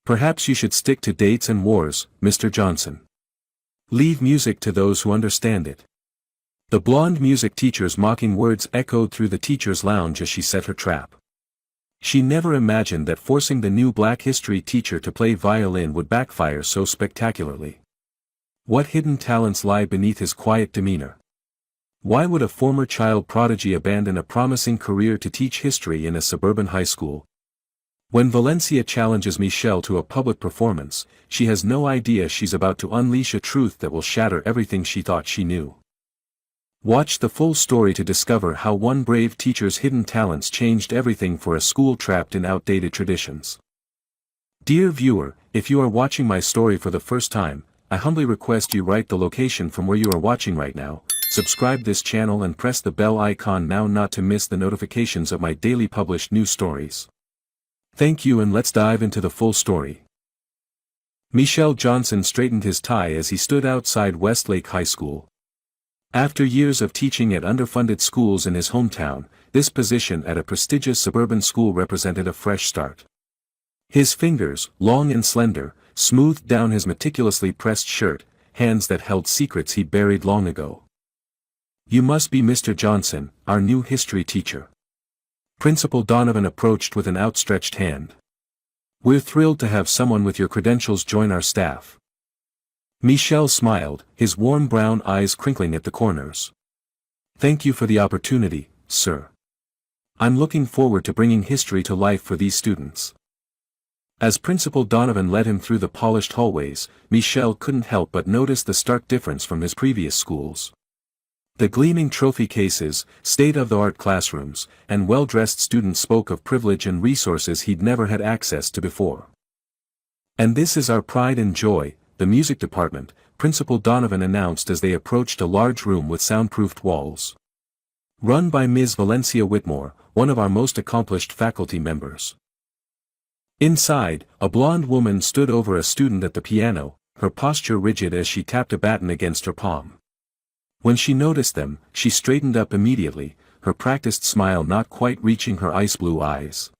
Perhaps you should stick to dates and wars, Mr. Johnson. Leave music to those who understand it. The blonde music teacher's mocking words echoed through the teacher's lounge as she set her trap. She never imagined that forcing the new black history teacher to play violin would backfire so spectacularly. What hidden talents lie beneath his quiet demeanor? Why would a former child prodigy abandon a promising career to teach history in a suburban high school? When Valencia challenges Michelle to a public performance, she has no idea she's about to unleash a truth that will shatter everything she thought she knew. Watch the full story to discover how one brave teacher's hidden talents changed everything for a school trapped in outdated traditions. Dear viewer, if you are watching my story for the first time, I humbly request you write the location from where you are watching right now, subscribe this channel and press the bell icon now not to miss the notifications of my daily published new stories. Thank you, and let's dive into the full story. Michelle Johnson straightened his tie as he stood outside Westlake High School. After years of teaching at underfunded schools in his hometown, this position at a prestigious suburban school represented a fresh start. His fingers, long and slender, smoothed down his meticulously pressed shirt, hands that held secrets he'd buried long ago. You must be Mr. Johnson, our new history teacher. Principal Donovan approached with an outstretched hand. We're thrilled to have someone with your credentials join our staff. Michelle smiled, his warm brown eyes crinkling at the corners. Thank you for the opportunity, sir. I'm looking forward to bringing history to life for these students. As Principal Donovan led him through the polished hallways, Michelle couldn't help but notice the stark difference from his previous schools. The gleaming trophy cases, state-of-the-art classrooms, and well-dressed students spoke of privilege and resources he'd never had access to before. And this is our pride and joy, the music department, Principal Donovan announced as they approached a large room with soundproofed walls. Run by Ms. Valencia Whitmore, one of our most accomplished faculty members. Inside, a blonde woman stood over a student at the piano, her posture rigid as she tapped a baton against her palm. When she noticed them, she straightened up immediately, her practiced smile not quite reaching her ice-blue eyes.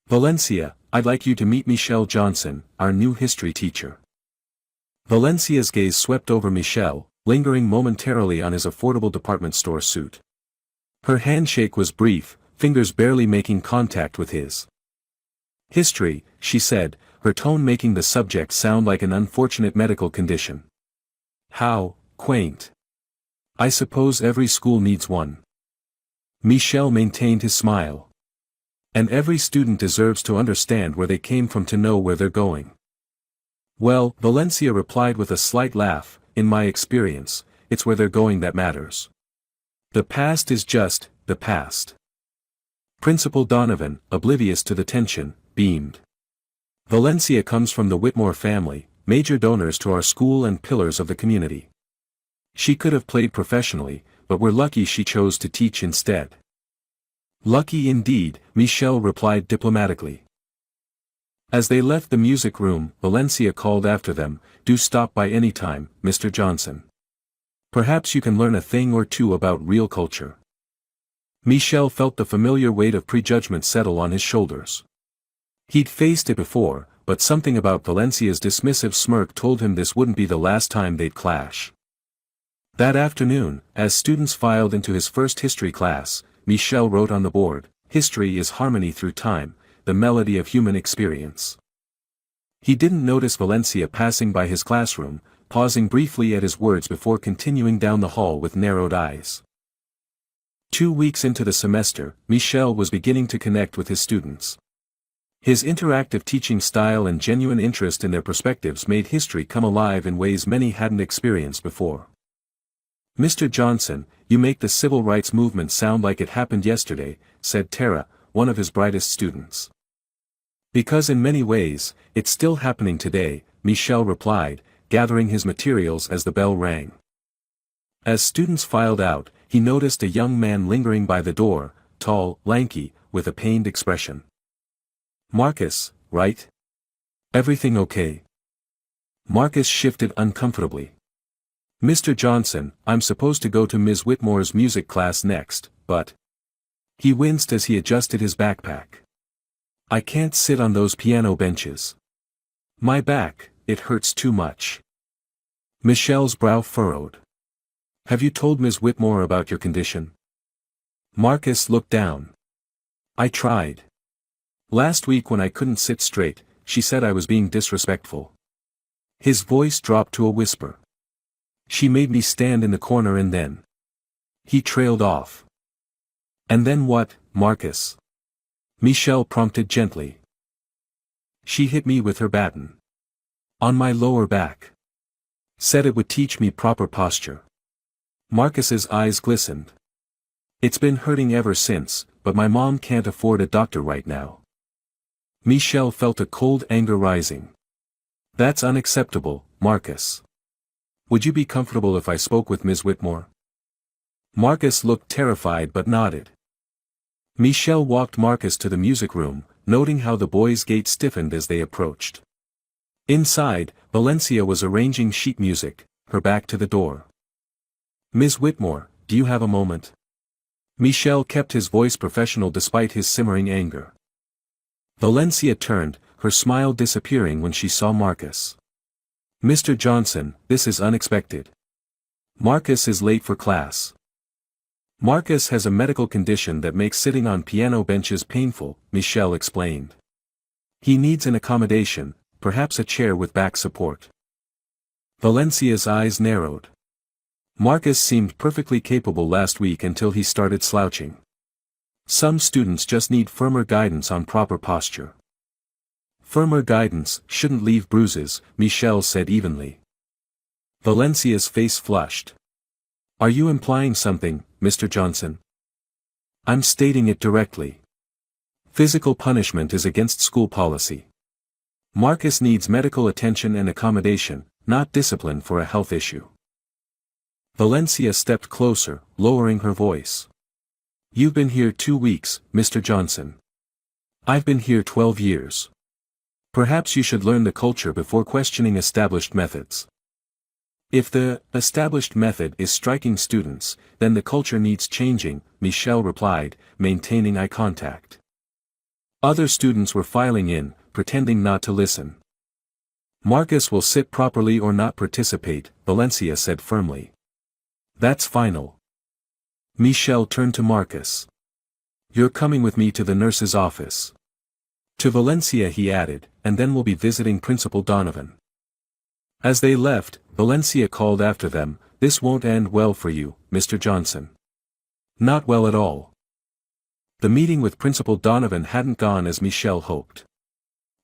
Valencia, I'd like you to meet Michelle Johnson, our new history teacher. Valencia's gaze swept over Michelle, lingering momentarily on his affordable department store suit. Her handshake was brief, fingers barely making contact with his. History, she said, her tone making the subject sound like an unfortunate medical condition. How quaint. I suppose every school needs one. Michelle maintained his smile. And every student deserves to understand where they came from to know where they're going. Well, Valencia replied with a slight laugh, in my experience, it's where they're going that matters. The past is just the past. Principal Donovan, oblivious to the tension, beamed. Valencia comes from the Whitmore family, major donors to our school and pillars of the community. She could have played professionally, but we're lucky she chose to teach instead. Lucky indeed, Michelle replied diplomatically. As they left the music room, Valencia called after them, do stop by any time, Mr. Johnson. Perhaps you can learn a thing or two about real culture. Michelle felt the familiar weight of prejudgment settle on his shoulders. He'd faced it before, but something about Valencia's dismissive smirk told him this wouldn't be the last time they'd clash. That afternoon, as students filed into his first history class, Michelle wrote on the board, "History is harmony through time, the melody of human experience." He didn't notice Valencia passing by his classroom, pausing briefly at his words before continuing down the hall with narrowed eyes. 2 weeks into the semester, Michelle was beginning to connect with his students. His interactive teaching style and genuine interest in their perspectives made history come alive in ways many hadn't experienced before. Mr. Johnson, you make the civil rights movement sound like it happened yesterday, said Tara, one of his brightest students. Because in many ways, it's still happening today, Michelle replied, gathering his materials as the bell rang. As students filed out, he noticed a young man lingering by the door, tall, lanky, with a pained expression. Marcus, right? Everything okay? Marcus shifted uncomfortably. Mr. Johnson, I'm supposed to go to Ms. Whitmore's music class next, but... He winced as he adjusted his backpack. I can't sit on those piano benches. My back, it hurts too much. Michelle's brow furrowed. Have you told Ms. Whitmore about your condition? Marcus looked down. I tried. Last week when I couldn't sit straight, she said I was being disrespectful. His voice dropped to a whisper. She made me stand in the corner and then. He trailed off. And then what, Marcus? Michelle prompted gently. She hit me with her baton. On my lower back. Said it would teach me proper posture. Marcus's eyes glistened. It's been hurting ever since, but my mom can't afford a doctor right now. Michelle felt a cold anger rising. That's unacceptable, Marcus. Would you be comfortable if I spoke with Ms. Whitmore? Marcus looked terrified but nodded. Michelle walked Marcus to the music room, noting how the boys' gait stiffened as they approached. Inside, Valencia was arranging sheet music, her back to the door. Ms. Whitmore, do you have a moment? Michelle kept his voice professional despite his simmering anger. Valencia turned, her smile disappearing when she saw Marcus. Mr. Johnson, this is unexpected. Marcus is late for class. Marcus has a medical condition that makes sitting on piano benches painful, Michelle explained. He needs an accommodation, perhaps a chair with back support. Valencia's eyes narrowed. Marcus seemed perfectly capable last week until he started slouching. Some students just need firmer guidance on proper posture. Firmer guidance shouldn't leave bruises, Michelle said evenly. Valencia's face flushed. Are you implying something, Mr. Johnson? I'm stating it directly. Physical punishment is against school policy. Marcus needs medical attention and accommodation, not discipline for a health issue. Valencia stepped closer, lowering her voice. You've been here 2 weeks, Mr. Johnson. I've been here 12 years. Perhaps you should learn the culture before questioning established methods. If the established method is striking students, then the culture needs changing, Michelle replied, maintaining eye contact. Other students were filing in, pretending not to listen. Marcus will sit properly or not participate, Valencia said firmly. That's final. Michelle turned to Marcus. You're coming with me to the nurse's office. To Valencia he added, and then we'll be visiting Principal Donovan. As they left, Valencia called after them, this won't end well for you, Mr. Johnson. Not well at all. The meeting with Principal Donovan hadn't gone as Michelle hoped.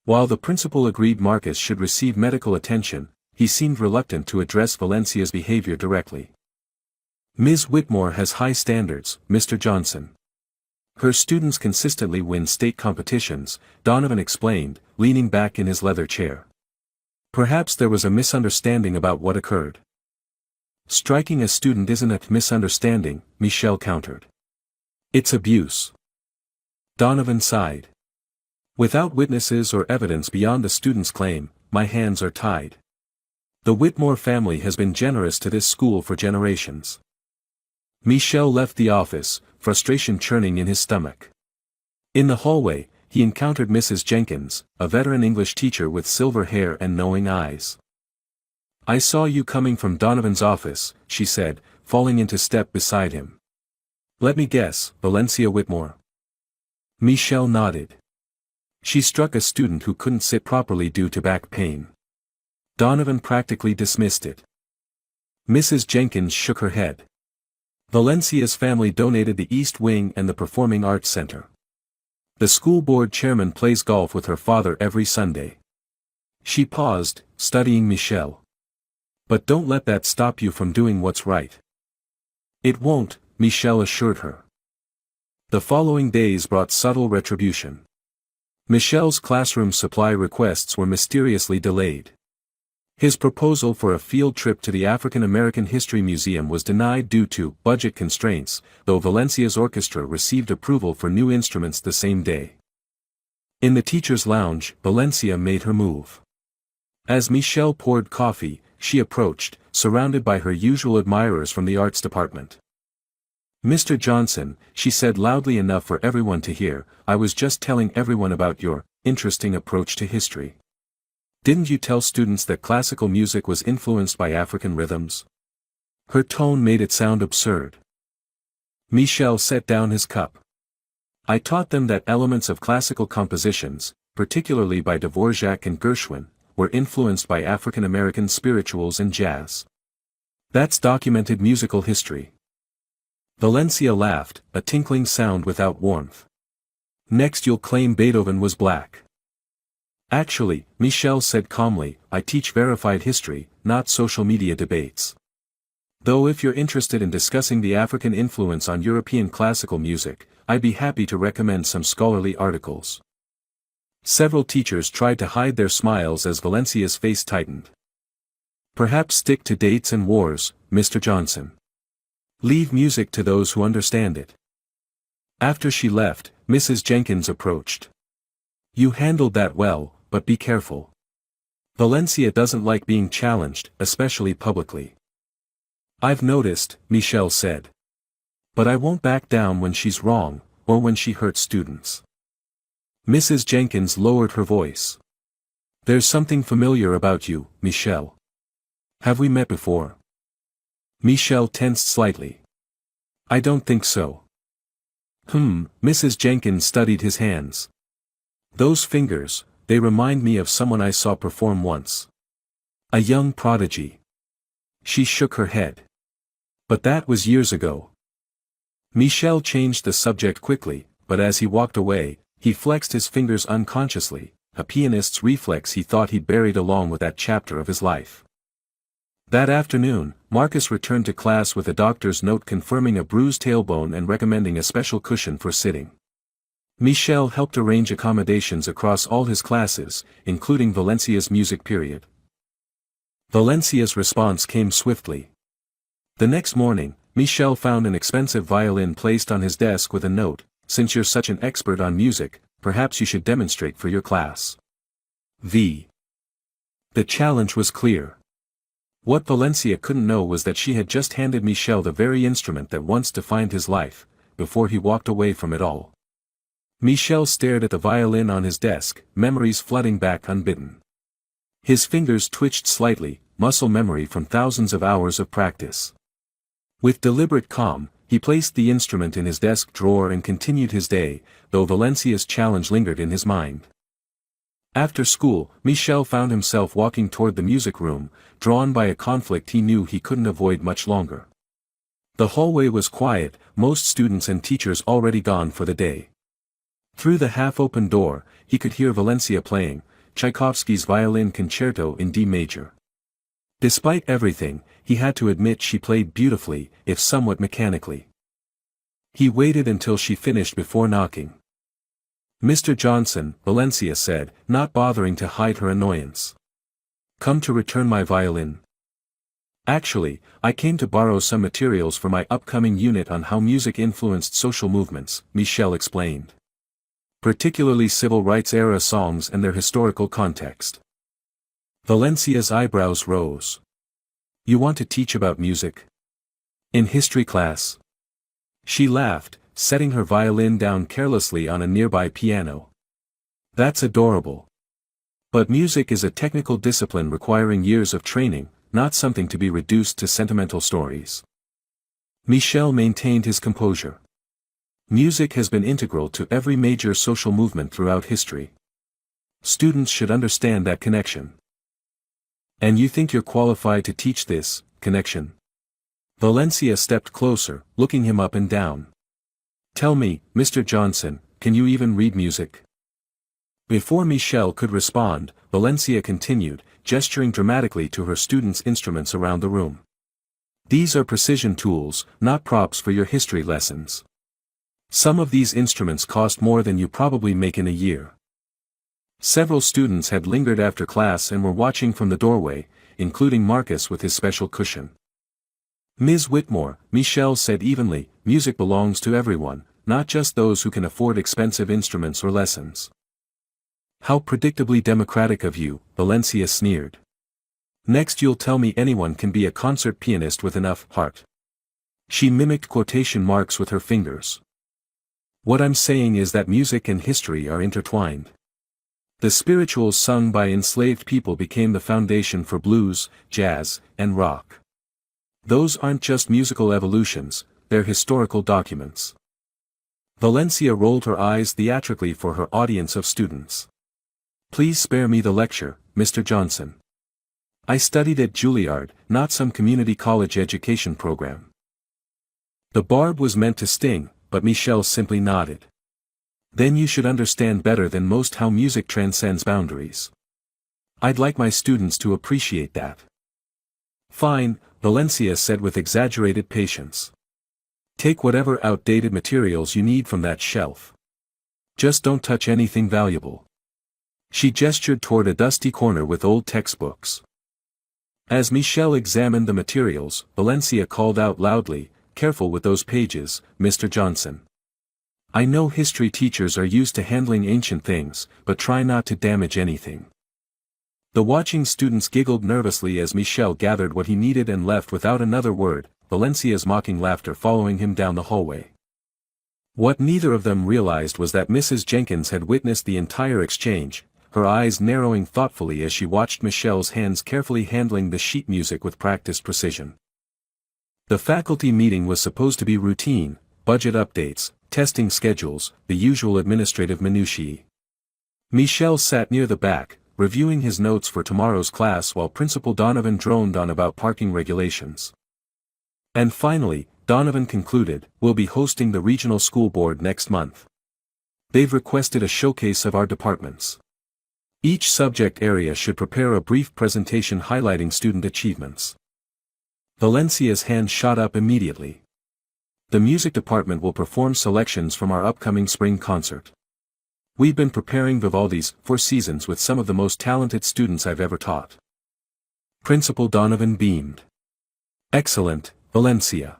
While the principal agreed Marcus should receive medical attention, he seemed reluctant to address Valencia's behavior directly. Ms. Whitmore has high standards, Mr. Johnson. Her students consistently win state competitions, Donovan explained, leaning back in his leather chair. Perhaps there was a misunderstanding about what occurred. Striking a student isn't a misunderstanding, Michelle countered. It's abuse. Donovan sighed. Without witnesses or evidence beyond the student's claim, my hands are tied. The Whitmore family has been generous to this school for generations. Michelle left the office, frustration churning in his stomach. In the hallway, he encountered Mrs. Jenkins, a veteran English teacher with silver hair and knowing eyes. I saw you coming from Donovan's office, she said, falling into step beside him. Let me guess, Valencia Whitmore. Michelle nodded. She struck a student who couldn't sit properly due to back pain. Donovan practically dismissed it. Mrs. Jenkins shook her head. Valencia's family donated the East Wing and the Performing Arts Center. The school board chairman plays golf with her father every Sunday. She paused, studying Michelle. But don't let that stop you from doing what's right. It won't, Michelle assured her. The following days brought subtle retribution. Michelle's classroom supply requests were mysteriously delayed. His proposal for a field trip to the African American History Museum was denied due to budget constraints, though Valencia's orchestra received approval for new instruments the same day. In the teacher's lounge, Valencia made her move. As Michelle poured coffee, she approached, surrounded by her usual admirers from the arts department. Mr. Johnson, she said loudly enough for everyone to hear, I was just telling everyone about your interesting approach to history. Didn't you tell students that classical music was influenced by African rhythms? Her tone made it sound absurd. Michel set down his cup. I taught them that elements of classical compositions, particularly by Dvorak and Gershwin, were influenced by African American spirituals and jazz. That's documented musical history. Valencia laughed, a tinkling sound without warmth. Next you'll claim Beethoven was black. Actually, Michel said calmly, I teach verified history, not social media debates. Though if you're interested in discussing the African influence on European classical music, I'd be happy to recommend some scholarly articles. Several teachers tried to hide their smiles as Valencia's face tightened. Perhaps stick to dates and wars, Mr. Johnson. Leave music to those who understand it. After she left, Mrs. Jenkins approached. You handled that well, but be careful. Valencia doesn't like being challenged, especially publicly. I've noticed, Michel said. But I won't back down when she's wrong, or when she hurts students. Mrs. Jenkins lowered her voice. There's something familiar about you, Michel. Have we met before? Michel tensed slightly. I don't think so. Mrs. Jenkins studied his hands. Those fingers, they remind me of someone I saw perform once. A young prodigy. She shook her head. But that was years ago. Michel changed the subject quickly, but as he walked away, he flexed his fingers unconsciously, a pianist's reflex he thought he'd buried along with that chapter of his life. That afternoon, Marcus returned to class with a doctor's note confirming a bruised tailbone and recommending a special cushion for sitting. Michel helped arrange accommodations across all his classes, including Valencia's music period. Valencia's response came swiftly. The next morning, Michel found an expensive violin placed on his desk with a note, since you're such an expert on music, perhaps you should demonstrate for your class. The challenge was clear. What Valencia couldn't know was that she had just handed Michel the very instrument that once defined his life, before he walked away from it all. Michel stared at the violin on his desk, memories flooding back unbidden. His fingers twitched slightly, muscle memory from thousands of hours of practice. With deliberate calm, he placed the instrument in his desk drawer and continued his day, though Valencia's challenge lingered in his mind. After school, Michel found himself walking toward the music room, drawn by a conflict he knew he couldn't avoid much longer. The hallway was quiet, most students and teachers already gone for the day. Through the half-open door, he could hear Valencia playing Tchaikovsky's Violin Concerto in D major. Despite everything, he had to admit she played beautifully, if somewhat mechanically. He waited until she finished before knocking. Mr. Johnson, Valencia said, not bothering to hide her annoyance. Come to return my violin? Actually, I came to borrow some materials for my upcoming unit on how music influenced social movements, Michel explained. Particularly civil rights-era songs and their historical context. Valencia's eyebrows rose. You want to teach about music? In history class? She laughed, setting her violin down carelessly on a nearby piano. That's adorable. But music is a technical discipline requiring years of training, not something to be reduced to sentimental stories. Michel maintained his composure. Music has been integral to every major social movement throughout history. Students should understand that connection. And you think you're qualified to teach this connection? Valencia stepped closer, looking him up and down. Tell me, Mr. Johnson, can you even read music? Before Michel could respond, Valencia continued, gesturing dramatically to her students' instruments around the room. These are precision tools, not props for your history lessons. Some of these instruments cost more than you probably make in a year. Several students had lingered after class and were watching from the doorway, including Marcus with his special cushion. Ms. Whitmore, Michel said evenly, music belongs to everyone, not just those who can afford expensive instruments or lessons. How predictably democratic of you, Valencia sneered. Next you'll tell me anyone can be a concert pianist with enough heart. She mimicked quotation marks with her fingers. What I'm saying is that music and history are intertwined. The spirituals sung by enslaved people became the foundation for blues, jazz, and rock. Those aren't just musical evolutions, they're historical documents. Valencia rolled her eyes theatrically for her audience of students. Please spare me the lecture, Mr. Johnson. I studied at Juilliard, not some community college education program. The barb was meant to sting, but Michelle simply nodded. Then you should understand better than most how music transcends boundaries. I'd like my students to appreciate that. Fine, Valencia said with exaggerated patience. Take whatever outdated materials you need from that shelf. Just don't touch anything valuable. She gestured toward a dusty corner with old textbooks. As Michelle examined the materials, Valencia called out loudly, "Careful with those pages, Mr. Johnson. I know history teachers are used to handling ancient things, but try not to damage anything." The watching students giggled nervously as Michelle gathered what he needed and left without another word, Valencia's mocking laughter following him down the hallway. What neither of them realized was that Mrs. Jenkins had witnessed the entire exchange, her eyes narrowing thoughtfully as she watched Michelle's hands carefully handling the sheet music with practiced precision. The faculty meeting was supposed to be routine, budget updates, testing schedules, the usual administrative minutiae. Michelle sat near the back, reviewing his notes for tomorrow's class while Principal Donovan droned on about parking regulations. And finally, Donovan concluded, "We'll be hosting the regional school board next month. They've requested a showcase of our departments. Each subject area should prepare a brief presentation highlighting student achievements." Valencia's hand shot up immediately. "The music department will perform selections from our upcoming spring concert. We've been preparing Vivaldi's Four Seasons with some of the most talented students I've ever taught." Principal Donovan beamed. "Excellent, Valencia.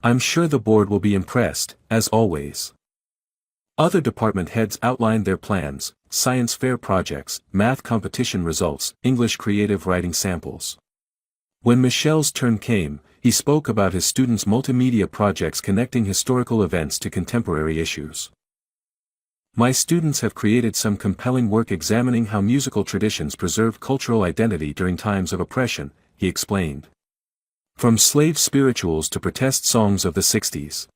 I'm sure the board will be impressed, as always." Other department heads outlined their plans: science fair projects, math competition results, English creative writing samples. When Michelle's turn came, he spoke about his students' multimedia projects connecting historical events to contemporary issues. "My students have created some compelling work examining how musical traditions preserve cultural identity during times of oppression," he explained. "From slave spirituals to protest songs of the 60s.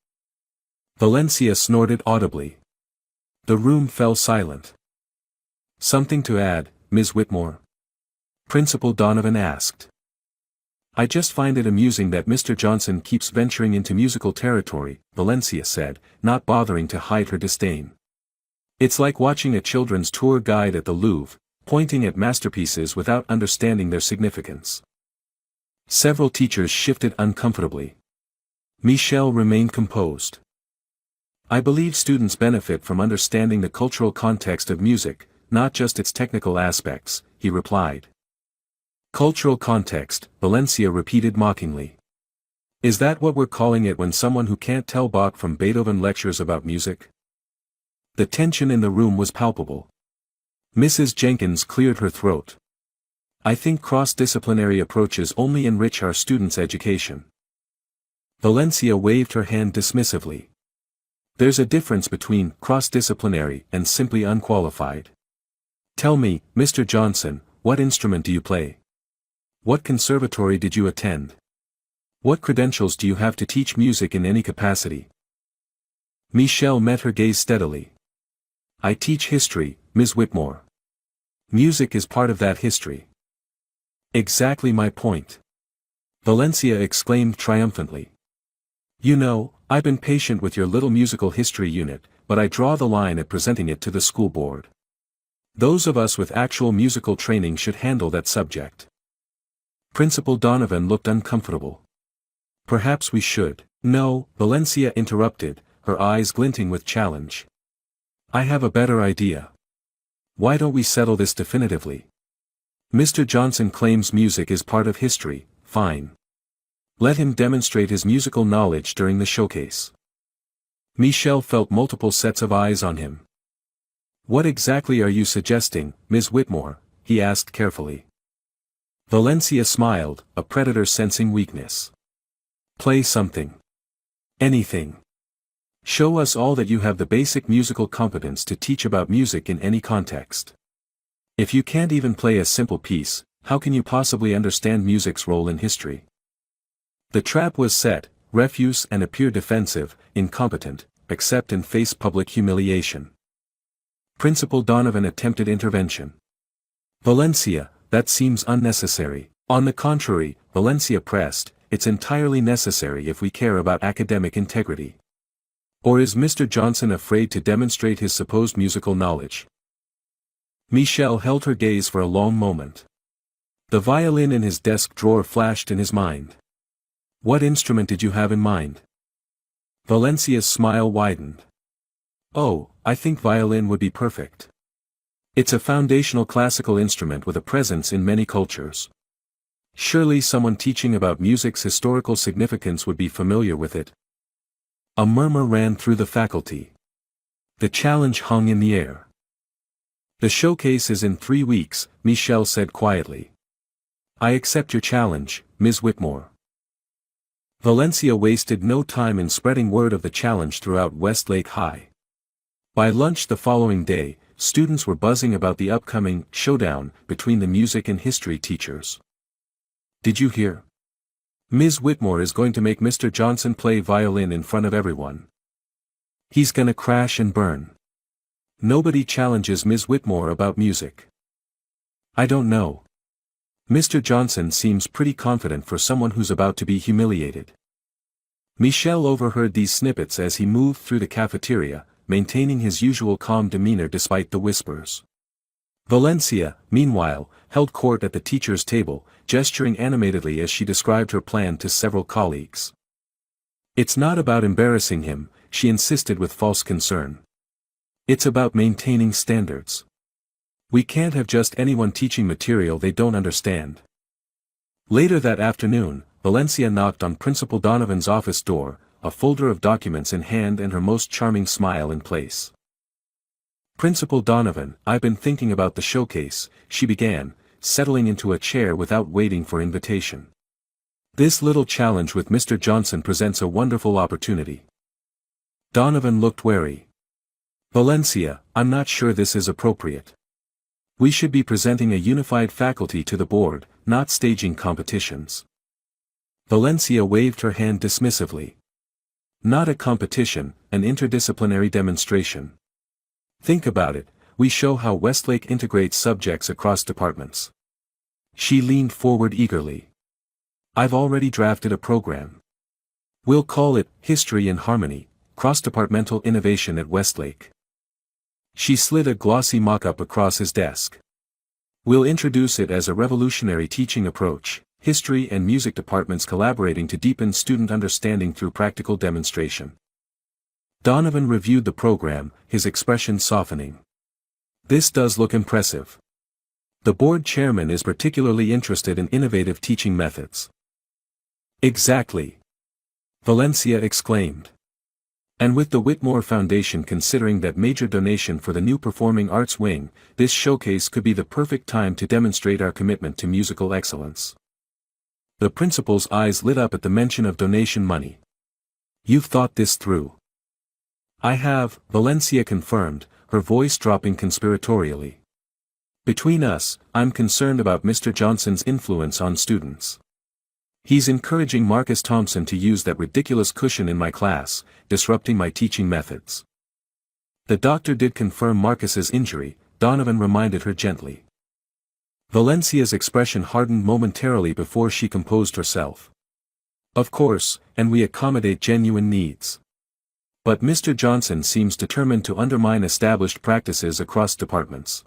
Valencia snorted audibly. The room fell silent. "Something to add, Ms. Whitmore?" Principal Donovan asked. "I just find it amusing that Mr. Johnson keeps venturing into musical territory," Valencia said, not bothering to hide her disdain. "It's like watching a children's tour guide at the Louvre, pointing at masterpieces without understanding their significance." Several teachers shifted uncomfortably. Michelle remained composed. "I believe students benefit from understanding the cultural context of music, not just its technical aspects," he replied. "Cultural context," Valencia repeated mockingly. "Is that what we're calling it when someone who can't tell Bach from Beethoven lectures about music?" The tension in the room was palpable. Mrs. Jenkins cleared her throat. "I think cross-disciplinary approaches only enrich our students' education." Valencia waved her hand dismissively. "There's a difference between cross-disciplinary and simply unqualified. Tell me, Mr. Johnson, what instrument do you play? What conservatory did you attend? What credentials do you have to teach music in any capacity?" Michelle met her gaze steadily. "I teach history, Ms. Whitmore. Music is part of that history." "Exactly my point," Valencia exclaimed triumphantly. "You know, I've been patient with your little musical history unit, but I draw the line at presenting it to the school board. Those of us with actual musical training should handle that subject." Principal Donovan looked uncomfortable. "Perhaps we should." "No," Valencia interrupted, her eyes glinting with challenge. "I have a better idea. Why don't we settle this definitively? Mr. Johnson claims music is part of history, fine. Let him demonstrate his musical knowledge during the showcase." Michelle felt multiple sets of eyes on him. "What exactly are you suggesting, Ms. Whitmore?" he asked carefully. Valencia smiled, a predator sensing weakness. "Play something. Anything. Show us all that you have the basic musical competence to teach about music in any context." If you can't even play a simple piece, how can you possibly understand music's role in history? The trap was set: refuse and appear defensive, incompetent, accept and face public humiliation. Principal Donovan attempted intervention. Valencia, that seems unnecessary. On the contrary, Valencia pressed, it's entirely necessary if we care about academic integrity. Or is Mr. Johnson afraid to demonstrate his supposed musical knowledge? Michelle held her gaze for a long moment. The violin in his desk drawer flashed in his mind. What instrument did you have in mind? Valencia's smile widened. Oh, I think violin would be perfect. It's a foundational classical instrument with a presence in many cultures. Surely someone teaching about music's historical significance would be familiar with it. A murmur ran through the faculty. The challenge hung in the air. The showcase is in 3 weeks, Michelle said quietly. I accept your challenge, Ms. Whitmore. Valencia wasted no time in spreading word of the challenge throughout Westlake High. By lunch the following day, students were buzzing about the upcoming showdown between the music and history teachers. Did you hear? Ms. Whitmore is going to make Mr. Johnson play violin in front of everyone. He's gonna crash and burn. Nobody challenges Ms. Whitmore about music. I don't know. Mr. Johnson seems pretty confident for someone who's about to be humiliated. Michelle overheard these snippets as he moved through the cafeteria, maintaining his usual calm demeanor despite the whispers. Valencia, meanwhile, held court at the teacher's table, gesturing animatedly as she described her plan to several colleagues. It's not about embarrassing him, she insisted with false concern. It's about maintaining standards. We can't have just anyone teaching material they don't understand. Later that afternoon, Valencia knocked on Principal Donovan's office door, a folder of documents in hand and her most charming smile in place. Principal Donovan, I've been thinking about the showcase, she began, settling into a chair without waiting for invitation. This little challenge with Mr. Johnson presents a wonderful opportunity. Donovan looked wary. Valencia, I'm not sure this is appropriate. We should be presenting a unified faculty to the board, not staging competitions. Valencia waved her hand dismissively. Not a competition, an interdisciplinary demonstration. Think about it, we show how Westlake integrates subjects across departments. She leaned forward eagerly. I've already drafted a program. We'll call it History in Harmony, Cross-Departmental Innovation at Westlake. She slid a glossy mock-up across his desk. We'll introduce it as a revolutionary teaching approach, history and music departments collaborating to deepen student understanding through practical demonstration. Donovan reviewed the program, his expression softening. This does look impressive. The board chairman is particularly interested in innovative teaching methods. Exactly. Valencia exclaimed. And with the Whitmore Foundation considering that major donation for the new Performing Arts Wing, this showcase could be the perfect time to demonstrate our commitment to musical excellence. The principal's eyes lit up at the mention of donation money. You've thought this through. I have, Valencia confirmed, her voice dropping conspiratorially. Between us, I'm concerned about Mr. Johnson's influence on students. He's encouraging Marcus Thompson to use that ridiculous cushion in my class, disrupting my teaching methods. The doctor did confirm Marcus's injury, Donovan reminded her gently. Valencia's expression hardened momentarily before she composed herself. Of course, and we accommodate genuine needs. But Mr. Johnson seems determined to undermine established practices across departments.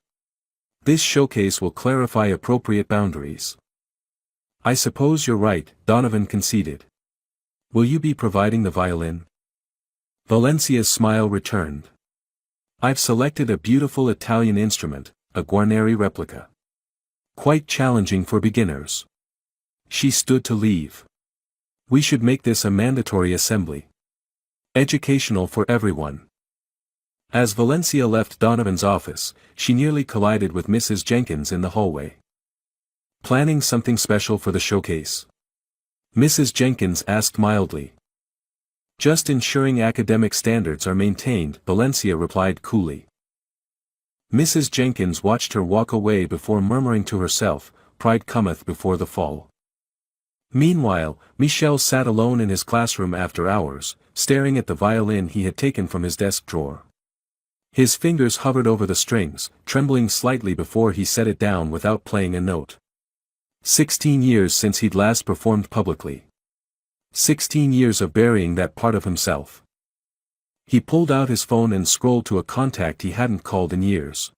This showcase will clarify appropriate boundaries. I suppose you're right, Donovan conceded. Will you be providing the violin? Valencia's smile returned. I've selected a beautiful Italian instrument, a Guarneri replica. Quite challenging for beginners. She stood to leave. We should make this a mandatory assembly. Educational for everyone. As Valencia left Donovan's office, she nearly collided with Mrs. Jenkins in the hallway. Planning something special for the showcase? Mrs. Jenkins asked mildly. Just ensuring academic standards are maintained, Valencia replied coolly. Mrs. Jenkins watched her walk away before murmuring to herself, "Pride cometh before the fall." Meanwhile, Michel sat alone in his classroom after hours, staring at the violin he had taken from his desk drawer. His fingers hovered over the strings, trembling slightly before he set it down without playing a note. 16 years since he'd last performed publicly. 16 years of burying that part of himself. He pulled out his phone and scrolled to a contact he hadn't called in years.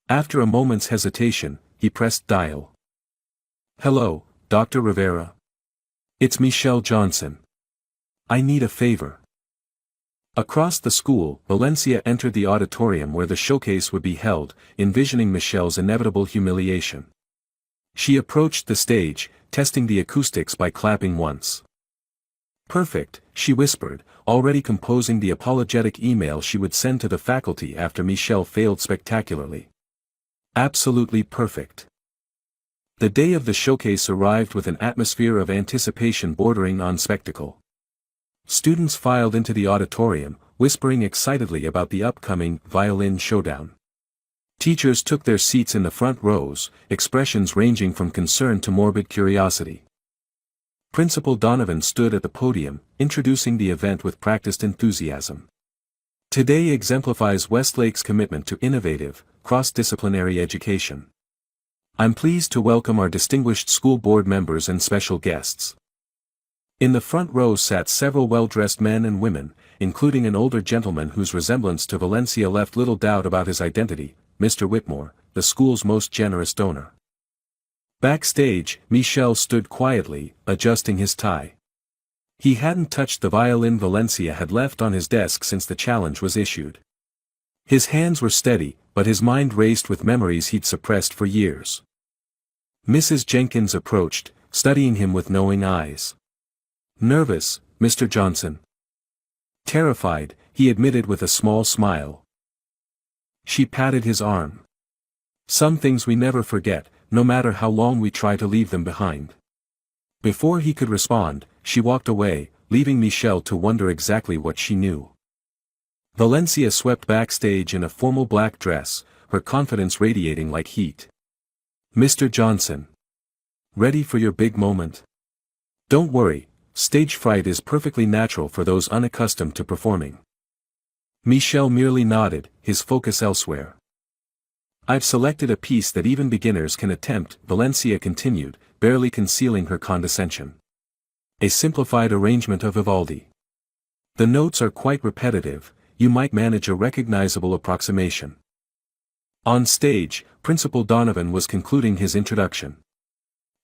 After a moment's hesitation, he pressed dial. "Hello, Dr. Rivera. It's Michel Johnson. I need a favor." Across the school, Valencia entered the auditorium where the showcase would be held, envisioning Michel's inevitable humiliation. She approached the stage, testing the acoustics by clapping once. "Perfect," she whispered, already composing the apologetic email she would send to the faculty after Michel failed spectacularly. Absolutely perfect. The day of the showcase arrived with an atmosphere of anticipation bordering on spectacle. Students filed into the auditorium, whispering excitedly about the upcoming violin showdown. Teachers took their seats in the front rows, expressions ranging from concern to morbid curiosity. Principal Donovan stood at the podium, introducing the event with practiced enthusiasm. Today exemplifies Westlake's commitment to innovative, cross-disciplinary education. I'm pleased to welcome our distinguished school board members and special guests. In the front row sat several well-dressed men and women, including an older gentleman whose resemblance to Valencia left little doubt about his identity, Mr. Whitmore, the school's most generous donor. Backstage, Michel stood quietly, adjusting his tie. He hadn't touched the violin Valencia had left on his desk since the challenge was issued. His hands were steady, but his mind raced with memories he'd suppressed for years. Mrs. Jenkins approached, studying him with knowing eyes. "Nervous, Mr. Johnson?" "Terrified," he admitted with a small smile. She patted his arm. "Some things we never forget, no matter how long we try to leave them behind." Before he could respond, she walked away, leaving Michel to wonder exactly what she knew. Valencia swept backstage in a formal black dress, her confidence radiating like heat. "Mr. Johnson. Ready for your big moment?" "Don't worry, stage fright is perfectly natural for those unaccustomed to performing." Michel merely nodded, his focus elsewhere. "I've selected a piece that even beginners can attempt," Valencia continued, barely concealing her condescension. "A simplified arrangement of Vivaldi. The notes are quite repetitive, you might manage a recognizable approximation." On stage, Principal Donovan was concluding his introduction.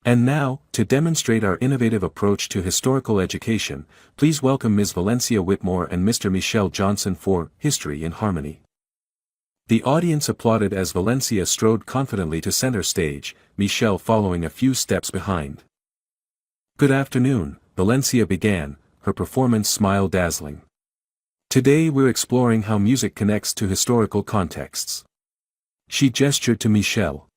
"And now, to demonstrate our innovative approach to historical education, please welcome Ms. Valencia Whitmore and Mr. Michel Johnson for History in Harmony." The audience applauded as Valencia strode confidently to center stage, Michel following a few steps behind. "Good afternoon," Valencia began, her performance smile dazzling. "Today we're exploring how music connects to historical contexts." She gestured to Michel.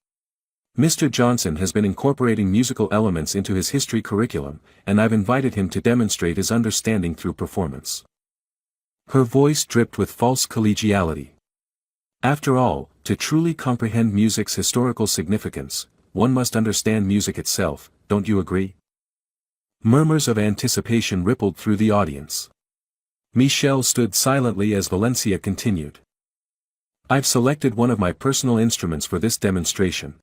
"Mr. Johnson has been incorporating musical elements into his history curriculum, and I've invited him to demonstrate his understanding through performance." Her voice dripped with false collegiality. After all, to truly comprehend music's historical significance, one must understand music itself, don't you agree? Murmurs of anticipation rippled through the audience. Michel stood silently as Valencia continued. "I've selected one of my personal instruments for this demonstration."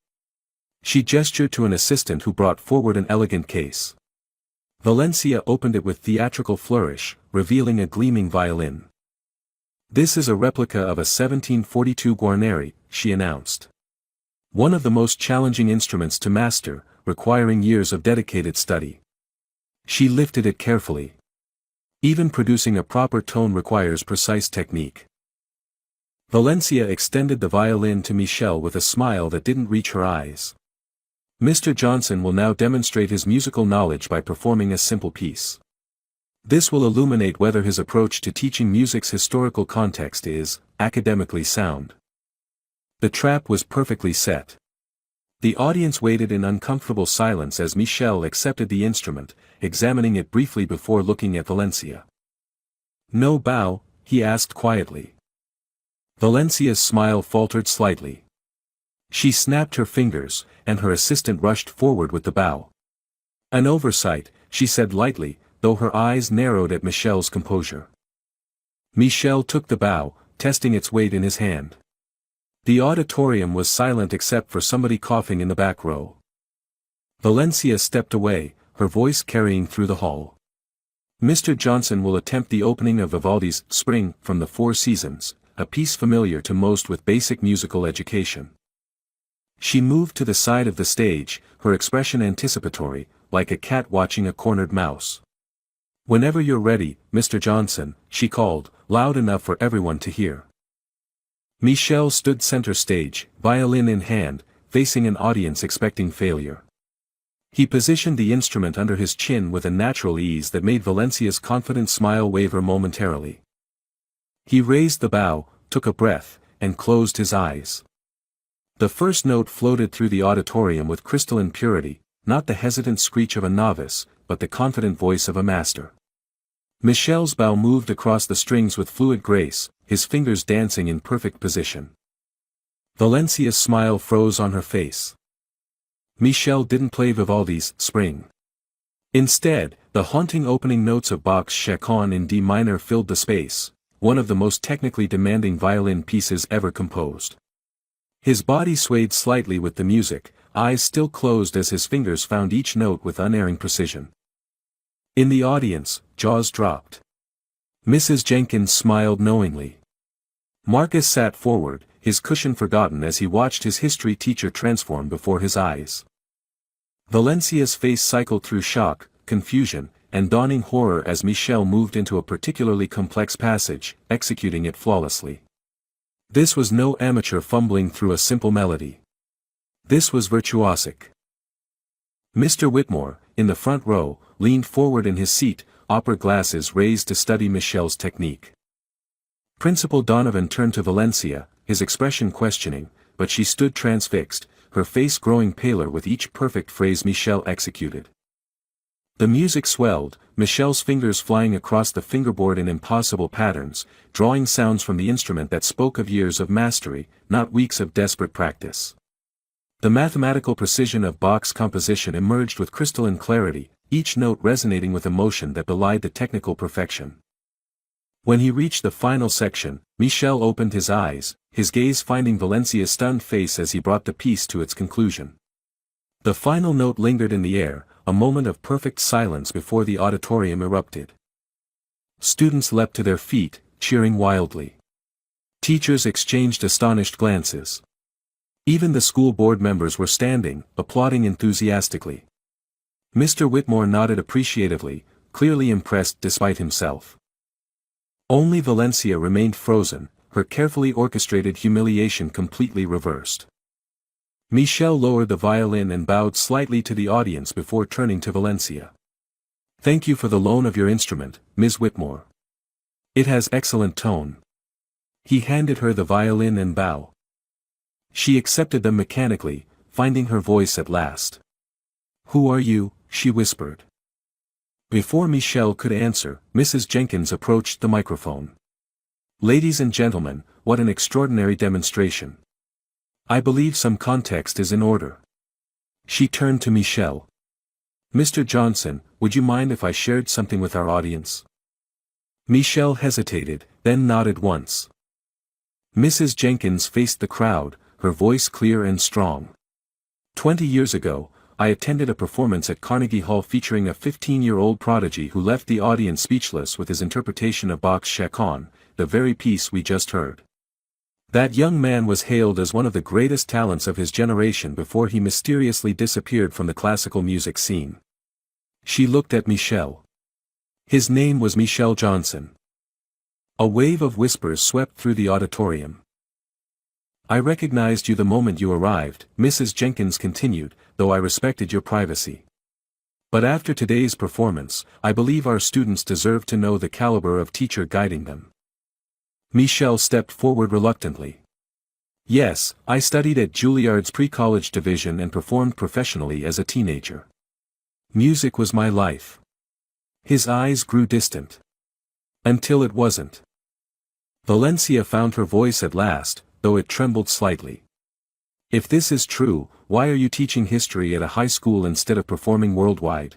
She gestured to an assistant who brought forward an elegant case. Valencia opened it with theatrical flourish, revealing a gleaming violin. "This is a replica of a 1742 Guarneri," she announced. "One of the most challenging instruments to master, requiring years of dedicated study." She lifted it carefully. Even producing a proper tone requires precise technique. Valencia extended the violin to Michel with a smile that didn't reach her eyes. "Mr. Johnson will now demonstrate his musical knowledge by performing a simple piece. This will illuminate whether his approach to teaching music's historical context is academically sound." The trap was perfectly set. The audience waited in uncomfortable silence as Michel accepted the instrument, examining it briefly before looking at Valencia. "No bow?" he asked quietly. Valencia's smile faltered slightly. She snapped her fingers, and her assistant rushed forward with the bow. An oversight, she said lightly, though her eyes narrowed at Michel's composure. Michel took the bow, testing its weight in his hand. The auditorium was silent except for somebody coughing in the back row. Valencia stepped away, her voice carrying through the hall. Mr. Johnson will attempt the opening of Vivaldi's Spring from the Four Seasons, a piece familiar to most with basic musical education. She moved to the side of the stage, her expression anticipatory, like a cat watching a cornered mouse. "Whenever you're ready, Mr. Johnson," she called, loud enough for everyone to hear. Michel stood center stage, violin in hand, facing an audience expecting failure. He positioned the instrument under his chin with a natural ease that made Valencia's confident smile waver momentarily. He raised the bow, took a breath, and closed his eyes. The first note floated through the auditorium with crystalline purity, not the hesitant screech of a novice, but the confident voice of a master. Michel's bow moved across the strings with fluid grace, his fingers dancing in perfect position. Valencia's smile froze on her face. Michel didn't play Vivaldi's Spring. Instead, the haunting opening notes of Bach's Chaconne in D minor filled the space, one of the most technically demanding violin pieces ever composed. His body swayed slightly with the music, eyes still closed as his fingers found each note with unerring precision. In the audience, jaws dropped. Mrs. Jenkins smiled knowingly. Marcus sat forward, his cushion forgotten as he watched his history teacher transform before his eyes. Valencia's face cycled through shock, confusion, and dawning horror as Michel moved into a particularly complex passage, executing it flawlessly. This was no amateur fumbling through a simple melody. This was virtuosic. Mr. Whitmore, in the front row, leaned forward in his seat, opera glasses raised to study Michel's technique. Principal Donovan turned to Valencia, his expression questioning, but she stood transfixed, her face growing paler with each perfect phrase Michel executed. The music swelled, Michel's fingers flying across the fingerboard in impossible patterns, drawing sounds from the instrument that spoke of years of mastery, not weeks of desperate practice. The mathematical precision of Bach's composition emerged with crystalline clarity, each note resonating with emotion that belied the technical perfection. When he reached the final section, Michel opened his eyes, his gaze finding Valencia's stunned face as he brought the piece to its conclusion. The final note lingered in the air, a moment of perfect silence before the auditorium erupted. Students leapt to their feet, cheering wildly. Teachers exchanged astonished glances. Even the school board members were standing, applauding enthusiastically. Mr. Whitmore nodded appreciatively, clearly impressed despite himself. Only Valencia remained frozen, her carefully orchestrated humiliation completely reversed. Michel lowered the violin and bowed slightly to the audience before turning to Valencia. "Thank you for the loan of your instrument, Ms. Whitmore. It has excellent tone." He handed her the violin and bow. She accepted them mechanically, finding her voice at last. "Who are you?" she whispered. Before Michel could answer, Mrs. Jenkins approached the microphone. "Ladies and gentlemen, what an extraordinary demonstration. I believe some context is in order." She turned to Michel. "Mr. Johnson, would you mind if I shared something with our audience?" Michel hesitated, then nodded once. Mrs. Jenkins faced the crowd, her voice clear and strong. 20 years ago, I attended a performance at Carnegie Hall featuring a 15-year-old prodigy who left the audience speechless with his interpretation of Bach's Chaconne, the very piece we just heard. That young man was hailed as one of the greatest talents of his generation before he mysteriously disappeared from the classical music scene. She looked at Michel. His name was Michel Johnson. A wave of whispers swept through the auditorium. "I recognized you the moment you arrived," Mrs. Jenkins continued, "though I respected your privacy. But after today's performance, I believe our students deserve to know the caliber of teacher guiding them." Michel stepped forward reluctantly. "Yes, I studied at Juilliard's pre-college division and performed professionally as a teenager. Music was my life." His eyes grew distant. "Until it wasn't." Valencia found her voice at last, though it trembled slightly. If this is true, why are you teaching history at a high school instead of performing worldwide?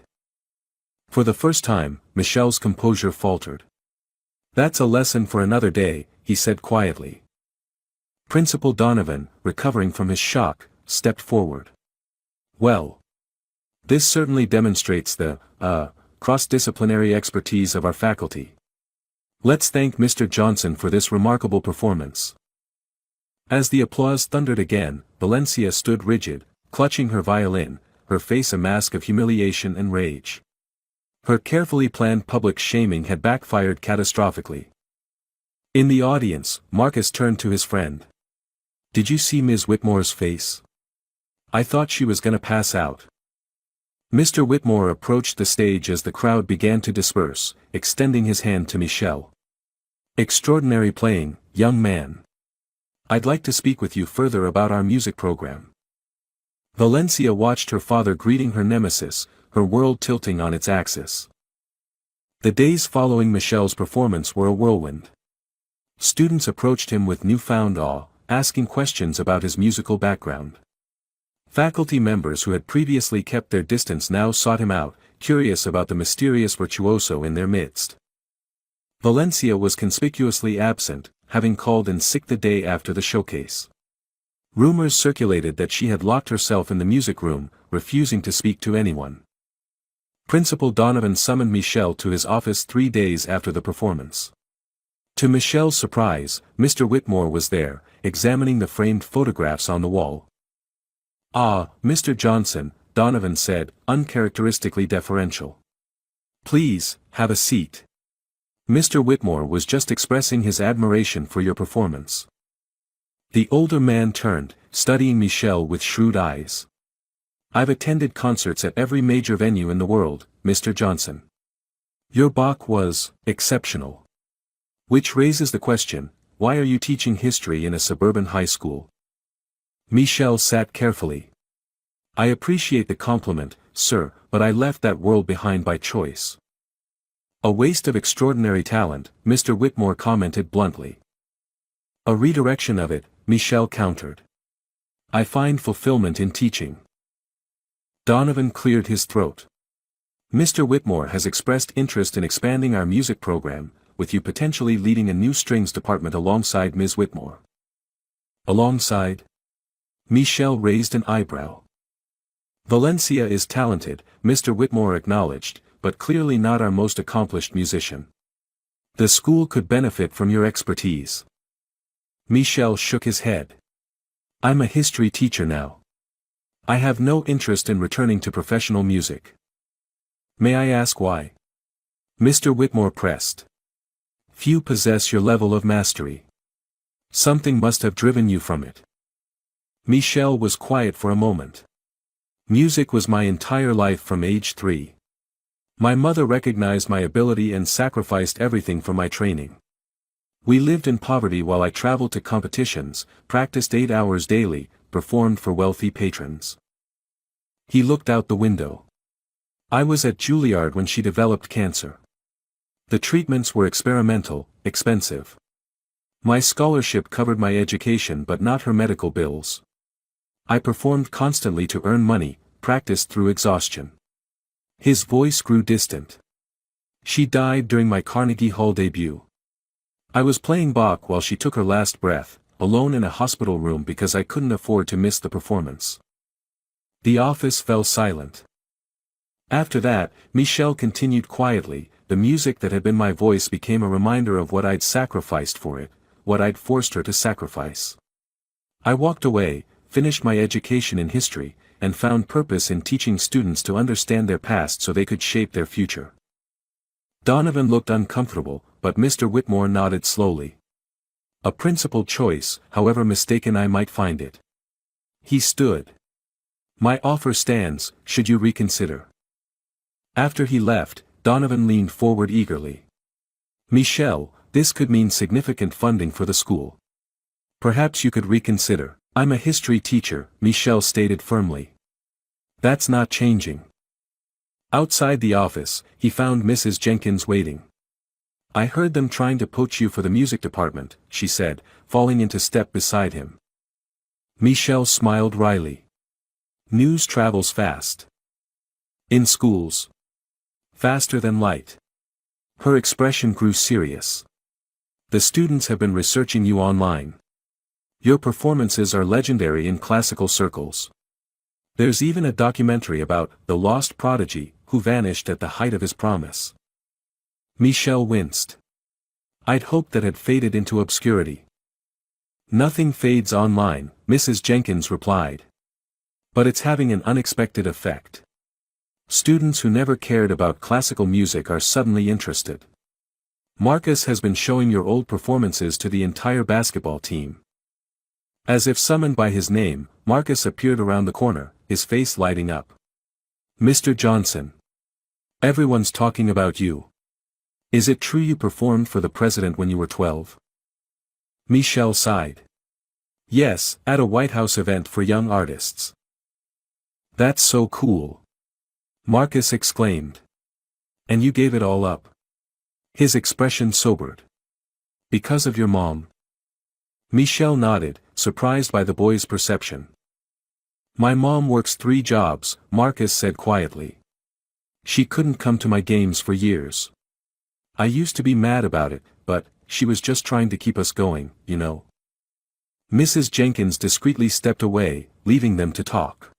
For the first time, Michelle's composure faltered. That's a lesson for another day, he said quietly. Principal Donovan, recovering from his shock, stepped forward. Well, this certainly demonstrates the, cross-disciplinary expertise of our faculty. Let's thank Mr. Johnson for this remarkable performance. As the applause thundered again, Valencia stood rigid, clutching her violin, her face a mask of humiliation and rage. Her carefully planned public shaming had backfired catastrophically. In the audience, Marcus turned to his friend. Did you see Ms. Whitmore's face? I thought she was gonna pass out. Mr. Whitmore approached the stage as the crowd began to disperse, extending his hand to Michelle. Extraordinary playing, young man. I'd like to speak with you further about our music program. Valencia watched her father greeting her nemesis, her world tilting on its axis. The days following Michelle's performance were a whirlwind. Students approached him with newfound awe, asking questions about his musical background. Faculty members who had previously kept their distance now sought him out, curious about the mysterious virtuoso in their midst. Valencia was conspicuously absent, having called in sick the day after the showcase. Rumors circulated that she had locked herself in the music room, refusing to speak to anyone. Principal Donovan summoned Michelle to his office 3 days after the performance. To Michelle's surprise, Mr. Whitmore was there, examining the framed photographs on the wall. Ah, Mr. Johnson, Donovan said, uncharacteristically deferential. Please, have a seat. Mr. Whitmore was just expressing his admiration for your performance. The older man turned, studying Michelle with shrewd eyes. I've attended concerts at every major venue in the world, Mr. Johnson. Your Bach was exceptional. Which raises the question, why are you teaching history in a suburban high school? Michelle sat carefully. I appreciate the compliment, sir, but I left that world behind by choice. A waste of extraordinary talent, Mr. Whitmore commented bluntly. A redirection of it, Michelle countered. I find fulfillment in teaching. Donovan cleared his throat. Mr. Whitmore has expressed interest in expanding our music program, with you potentially leading a new strings department alongside Ms. Whitmore. Alongside? Michelle raised an eyebrow. Valencia is talented, Mr. Whitmore acknowledged, but clearly not our most accomplished musician. The school could benefit from your expertise. Michelle shook his head. I'm a history teacher now. I have no interest in returning to professional music. May I ask why? Mr. Whitmore pressed. Few possess your level of mastery. Something must have driven you from it. Michelle was quiet for a moment. Music was my entire life from age 3. My mother recognized my ability and sacrificed everything for my training. We lived in poverty while I traveled to competitions, practiced 8 hours daily, performed for wealthy patrons. He looked out the window. I was at Juilliard when she developed cancer. The treatments were experimental, expensive. My scholarship covered my education but not her medical bills. I performed constantly to earn money, practiced through exhaustion. His voice grew distant. She died during my Carnegie Hall debut. I was playing Bach while she took her last breath, alone in a hospital room because I couldn't afford to miss the performance. The office fell silent. After that, Michelle continued quietly, the music that had been my voice became a reminder of what I'd sacrificed for it, what I'd forced her to sacrifice. I walked away, finished my education in history, and found purpose in teaching students to understand their past so they could shape their future. Donovan looked uncomfortable, but Mr. Whitmore nodded slowly. A principled choice, however mistaken I might find it. He stood. My offer stands, should you reconsider. After he left, Donovan leaned forward eagerly. Michelle, this could mean significant funding for the school. Perhaps you could reconsider. I'm a history teacher, Michelle stated firmly. That's not changing. Outside the office, he found Mrs. Jenkins waiting. I heard them trying to poach you for the music department, she said, falling into step beside him. Michelle smiled wryly. News travels fast. In schools. Faster than light. Her expression grew serious. The students have been researching you online. Your performances are legendary in classical circles. There's even a documentary about the lost prodigy who vanished at the height of his promise. Michelle winced. I'd hoped that had faded into obscurity. Nothing fades online, Mrs. Jenkins replied. But it's having an unexpected effect. Students who never cared about classical music are suddenly interested. Marcus has been showing your old performances to the entire basketball team. As if summoned by his name, Marcus appeared around the corner, his face lighting up. Mr. Johnson. Everyone's talking about you. Is it true you performed for the president when you were 12? Michelle sighed. Yes, at a White House event for young artists. That's so cool. Marcus exclaimed. And you gave it all up? His expression sobered. Because of your mom? Michelle nodded, surprised by the boy's perception. My mom works 3 jobs, Marcus said quietly. She couldn't come to my games for years. I used to be mad about it, but she was just trying to keep us going, you know. Mrs. Jenkins discreetly stepped away, leaving them to talk.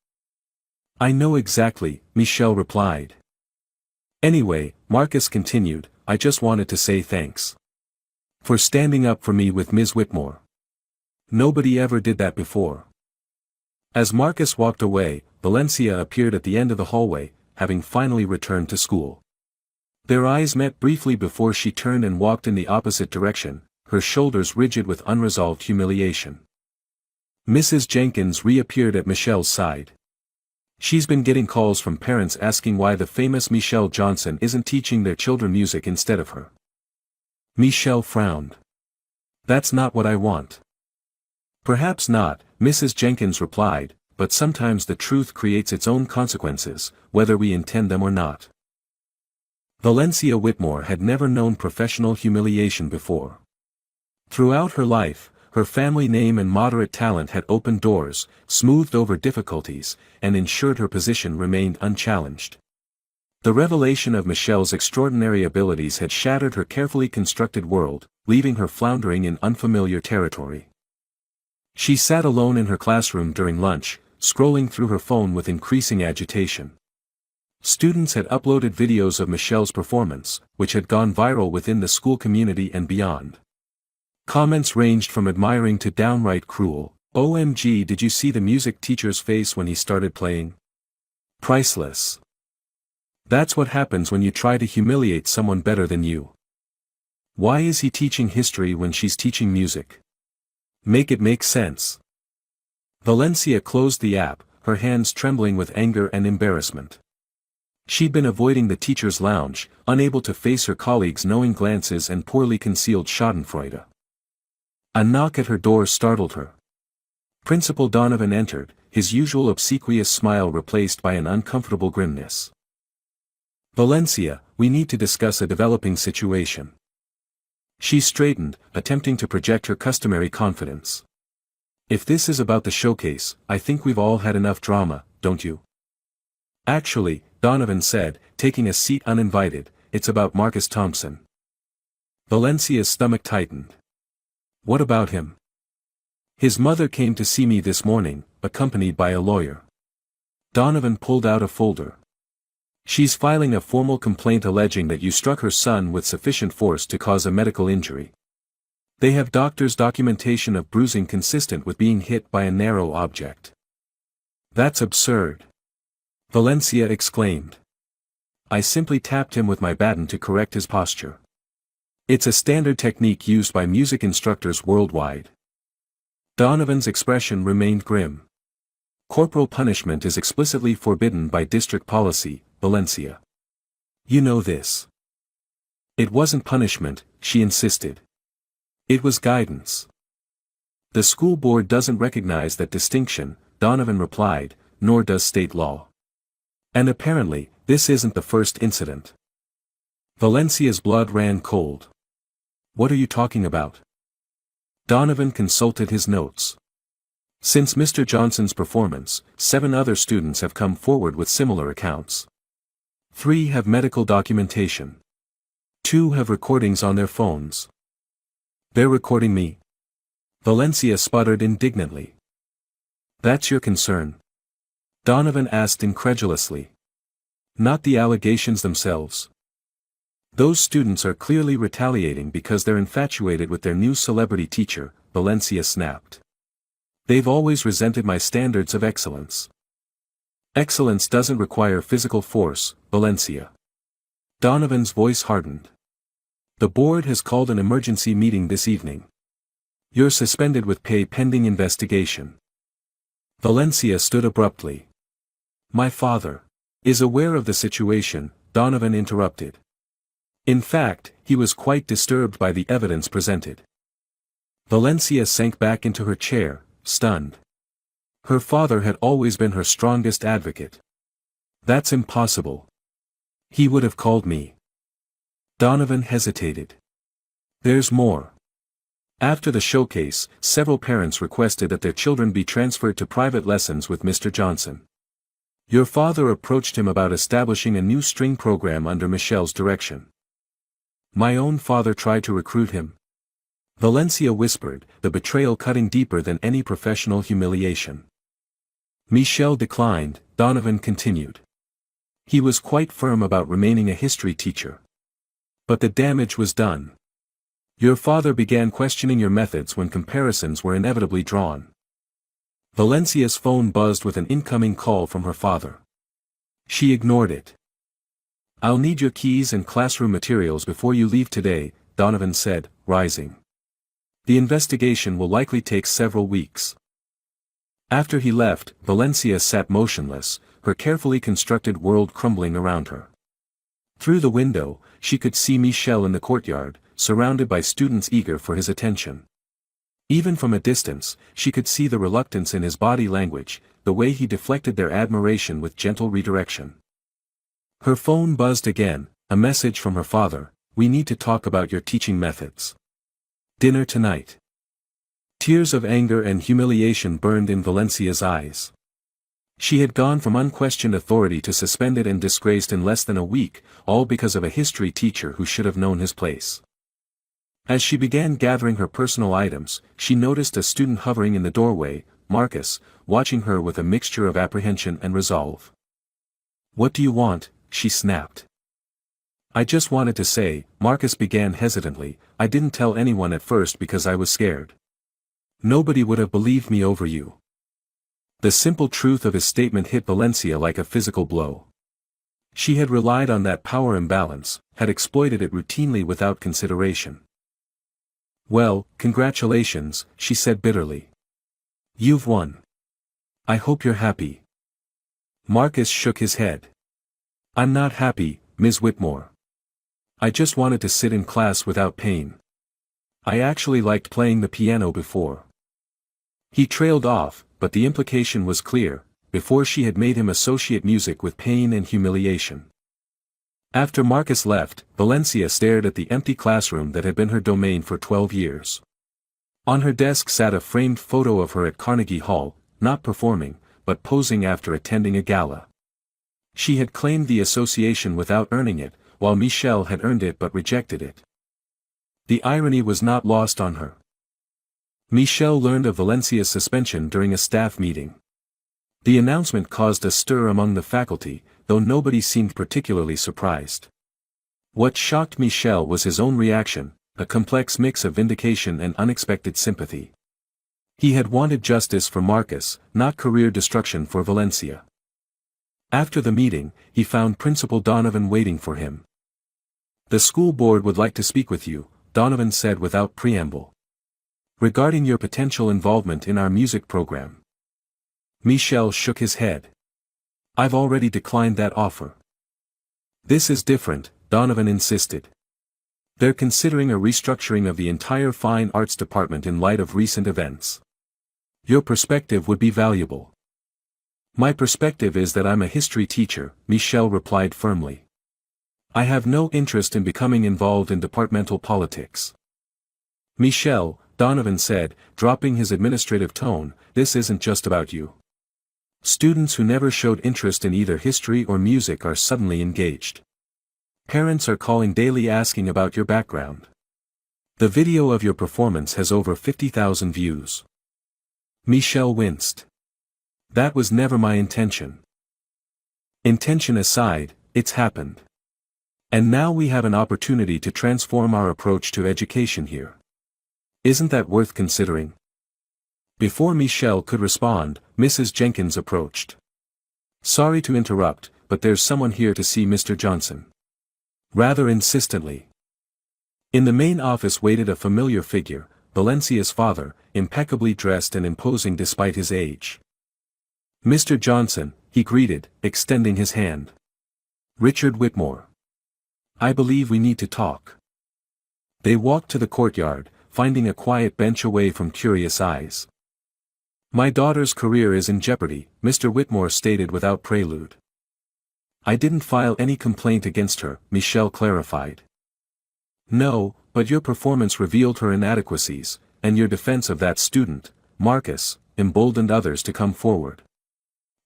I know exactly, Michelle replied. Anyway, Marcus continued, I just wanted to say thanks. For standing up for me with Ms. Whitmore. Nobody ever did that before. As Marcus walked away, Valencia appeared at the end of the hallway, having finally returned to school. Their eyes met briefly before she turned and walked in the opposite direction, her shoulders rigid with unresolved humiliation. Mrs. Jenkins reappeared at Michelle's side. She's been getting calls from parents asking why the famous Michelle Johnson isn't teaching their children music instead of her. Michelle frowned. That's not what I want. Perhaps not, Mrs. Jenkins replied, but sometimes the truth creates its own consequences, whether we intend them or not. Valencia Whitmore had never known professional humiliation before. Throughout her life, her family name and moderate talent had opened doors, smoothed over difficulties, and ensured her position remained unchallenged. The revelation of Michelle's extraordinary abilities had shattered her carefully constructed world, leaving her floundering in unfamiliar territory. She sat alone in her classroom during lunch, scrolling through her phone with increasing agitation. Students had uploaded videos of Michelle's performance, which had gone viral within the school community and beyond. Comments ranged from admiring to downright cruel. OMG, did you see the music teacher's face when he started playing? Priceless. That's what happens when you try to humiliate someone better than you. Why is he teaching history when she's teaching music? Make it make sense. Valencia closed the app, her hands trembling with anger and embarrassment. She'd been avoiding the teacher's lounge, unable to face her colleagues' knowing glances and poorly concealed schadenfreude. A knock at her door startled her. Principal Donovan entered, his usual obsequious smile replaced by an uncomfortable grimness. Valencia, we need to discuss a developing situation. She straightened, attempting to project her customary confidence. If this is about the showcase, I think we've all had enough drama, don't you? Actually, Donovan said, taking a seat uninvited, it's about Marcus Thompson. Valencia's stomach tightened. What about him? His mother came to see me this morning, accompanied by a lawyer. Donovan pulled out a folder. She's filing a formal complaint alleging that you struck her son with sufficient force to cause a medical injury. They have doctors' documentation of bruising consistent with being hit by a narrow object. That's absurd. Valencia exclaimed. I simply tapped him with my baton to correct his posture. It's a standard technique used by music instructors worldwide. Donovan's expression remained grim. Corporal punishment is explicitly forbidden by district policy, Valencia. You know this. It wasn't punishment, she insisted. It was guidance. The school board doesn't recognize that distinction, Donovan replied, nor does state law. And apparently, this isn't the first incident. Valencia's blood ran cold. What are you talking about? Donovan consulted his notes. Since Mr. Johnson's performance, 7 other students have come forward with similar accounts. 3 have medical documentation. 2 have recordings on their phones. They're recording me? Valencia sputtered indignantly. That's your concern? Donovan asked incredulously. Not the allegations themselves. Those students are clearly retaliating because they're infatuated with their new celebrity teacher, Valencia snapped. They've always resented my standards of excellence. Excellence doesn't require physical force, Valencia. Donovan's voice hardened. The board has called an emergency meeting this evening. You're suspended with pay pending investigation. Valencia stood abruptly. My father is aware of the situation, Donovan interrupted. In fact, he was quite disturbed by the evidence presented. Valencia sank back into her chair, stunned. Her father had always been her strongest advocate. That's impossible. He would have called me. Donovan hesitated. There's more. After the showcase, several parents requested that their children be transferred to private lessons with Mr. Johnson. Your father approached him about establishing a new string program under Michelle's direction. My own father tried to recruit him. Valencia whispered, the betrayal cutting deeper than any professional humiliation. Michelle declined, Donovan continued. He was quite firm about remaining a history teacher. But the damage was done. Your father began questioning your methods when comparisons were inevitably drawn. Valencia's phone buzzed with an incoming call from her father. She ignored it. I'll need your keys and classroom materials before you leave today, Donovan said, rising. The investigation will likely take several weeks. After he left, Valencia sat motionless, her carefully constructed world crumbling around her. Through the window, she could see Michel in the courtyard, surrounded by students eager for his attention. Even from a distance, she could see the reluctance in his body language, the way he deflected their admiration with gentle redirection. Her phone buzzed again, a message from her father, we need to talk about your teaching methods. Dinner tonight. Tears of anger and humiliation burned in Valencia's eyes. She had gone from unquestioned authority to suspended and disgraced in less than a week, all because of a history teacher who should have known his place. As she began gathering her personal items, she noticed a student hovering in the doorway, Marcus, watching her with a mixture of apprehension and resolve. What do you want? She snapped. I just wanted to say, Marcus began hesitantly, I didn't tell anyone at first because I was scared. Nobody would have believed me over you. The simple truth of his statement hit Valencia like a physical blow. She had relied on that power imbalance, had exploited it routinely without consideration. Well, congratulations, she said bitterly. You've won. I hope you're happy. Marcus shook his head. I'm not happy, Ms. Whitmore. I just wanted to sit in class without pain. I actually liked playing the piano before. He trailed off, but the implication was clear, before she had made him associate music with pain and humiliation. After Marcus left, Valencia stared at the empty classroom that had been her domain for 12 years. On her desk sat a framed photo of her at Carnegie Hall, not performing, but posing after attending a gala. She had claimed the association without earning it, while Michel had earned it but rejected it. The irony was not lost on her. Michel learned of Valencia's suspension during a staff meeting. The announcement caused a stir among the faculty, though nobody seemed particularly surprised. What shocked Michel was his own reaction, a complex mix of vindication and unexpected sympathy. He had wanted justice for Marcus, not career destruction for Valencia. After the meeting, he found Principal Donovan waiting for him. The school board would like to speak with you, Donovan said without preamble. Regarding your potential involvement in our music program. Michel shook his head. I've already declined that offer. This is different, Donovan insisted. They're considering a restructuring of the entire fine arts department in light of recent events. Your perspective would be valuable. My perspective is that I'm a history teacher, Michel replied firmly. I have no interest in becoming involved in departmental politics. Michelle, Donovan said, dropping his administrative tone, this isn't just about you. Students who never showed interest in either history or music are suddenly engaged. Parents are calling daily asking about your background. The video of your performance has over 50,000 views. Michelle winced. That was never my intention. Intention aside, it's happened. And now we have an opportunity to transform our approach to education here. Isn't that worth considering? Before Michelle could respond, Mrs. Jenkins approached. Sorry to interrupt, but there's someone here to see Mr. Johnson. Rather insistently. In the main office waited a familiar figure, Valencia's father, impeccably dressed and imposing despite his age. Mr. Johnson, he greeted, extending his hand. Richard Whitmore. I believe we need to talk. They walked to the courtyard, finding a quiet bench away from curious eyes. My daughter's career is in jeopardy, Mr. Whitmore stated without prelude. I didn't file any complaint against her, Michelle clarified. No, but your performance revealed her inadequacies, and your defense of that student, Marcus, emboldened others to come forward.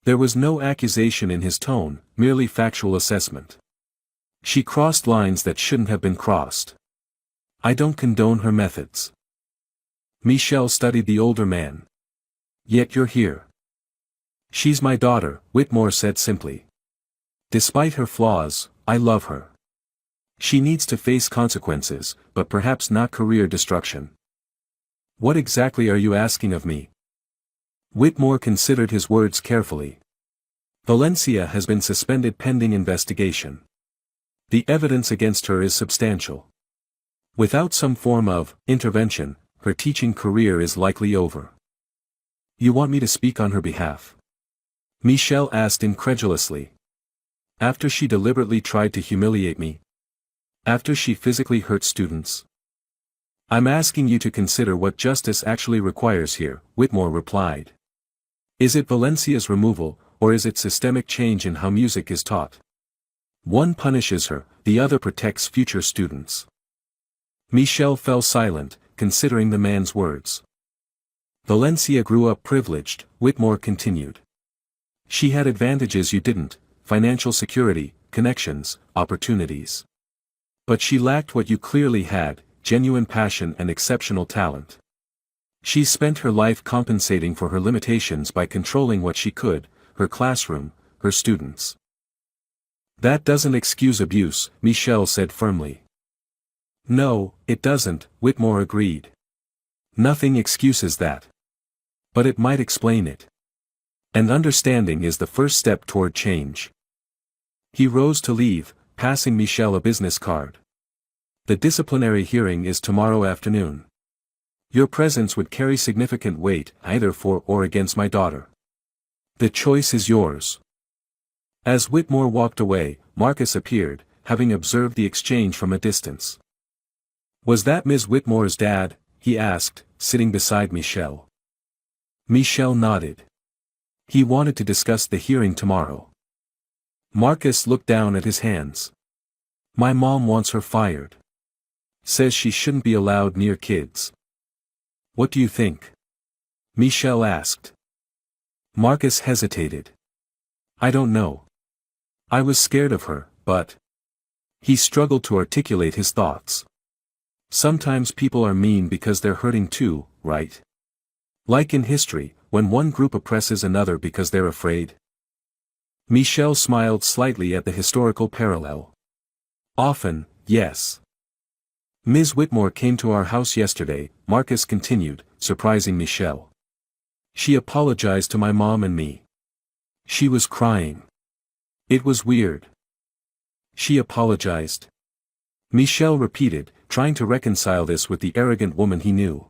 There was no accusation in his tone, merely factual assessment. She crossed lines that shouldn't have been crossed. I don't condone her methods. Michelle studied the older man. Yet you're here. She's my daughter, Whitmore said simply. Despite her flaws, I love her. She needs to face consequences, but perhaps not career destruction. What exactly are you asking of me? Whitmore considered his words carefully. Valencia has been suspended pending investigation. The evidence against her is substantial. Without some form of intervention, her teaching career is likely over. You want me to speak on her behalf? Michelle asked incredulously. After she deliberately tried to humiliate me? After she physically hurt students? I'm asking you to consider what justice actually requires here, Whitmore replied. Is it Valencia's removal, or is it systemic change in how music is taught? One punishes her, the other protects future students. Michelle fell silent, considering the man's words. Valencia grew up privileged, Whitmore continued. She had advantages you didn't, financial security, connections, opportunities. But she lacked what you clearly had, genuine passion and exceptional talent. She spent her life compensating for her limitations by controlling what she could, her classroom, her students. That doesn't excuse abuse, Michelle said firmly. No, it doesn't, Whitmore agreed. Nothing excuses that. But it might explain it. And understanding is the first step toward change. He rose to leave, passing Michelle a business card. The disciplinary hearing is tomorrow afternoon. Your presence would carry significant weight either for or against my daughter. The choice is yours. As Whitmore walked away, Marcus appeared, having observed the exchange from a distance. Was that Ms. Whitmore's dad? He asked, sitting beside Michelle. Michelle nodded. He wanted to discuss the hearing tomorrow. Marcus looked down at his hands. My mom wants her fired. Says she shouldn't be allowed near kids. What do you think? Michelle asked. Marcus hesitated. I don't know. I was scared of her, but... He struggled to articulate his thoughts. Sometimes people are mean because they're hurting too, right? Like in history, when one group oppresses another because they're afraid. Michelle smiled slightly at the historical parallel. Often, yes. Ms. Whitmore came to our house yesterday, Marcus continued, surprising Michelle. She apologized to my mom and me. She was crying. It was weird. She apologized. Michelle repeated, trying to reconcile this with the arrogant woman he knew.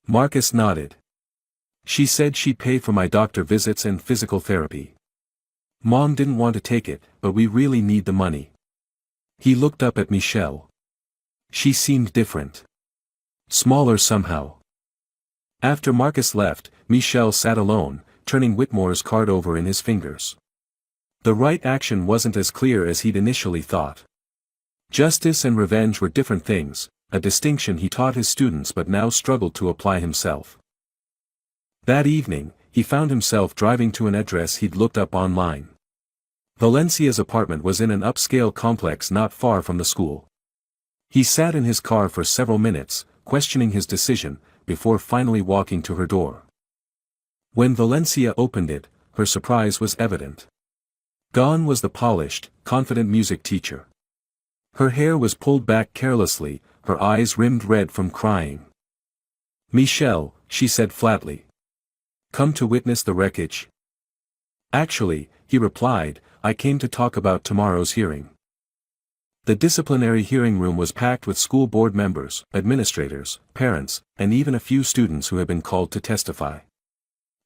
Marcus nodded. She said she'd pay for my doctor visits and physical therapy. Mom didn't want to take it, but we really need the money. He looked up at Michelle. She seemed different. Smaller somehow. After Marcus left, Michelle sat alone, turning Whitmore's card over in his fingers. The right action wasn't as clear as he'd initially thought. Justice and revenge were different things, a distinction he taught his students but now struggled to apply himself. That evening, he found himself driving to an address he'd looked up online. Valencia's apartment was in an upscale complex not far from the school. He sat in his car for several minutes, questioning his decision, before finally walking to her door. When Valencia opened it, her surprise was evident. Gone was the polished, confident music teacher. Her hair was pulled back carelessly, her eyes rimmed red from crying. "Michel," she said flatly. "Come to witness the wreckage?" "Actually," he replied, "I came to talk about tomorrow's hearing." The disciplinary hearing room was packed with school board members, administrators, parents, and even a few students who had been called to testify.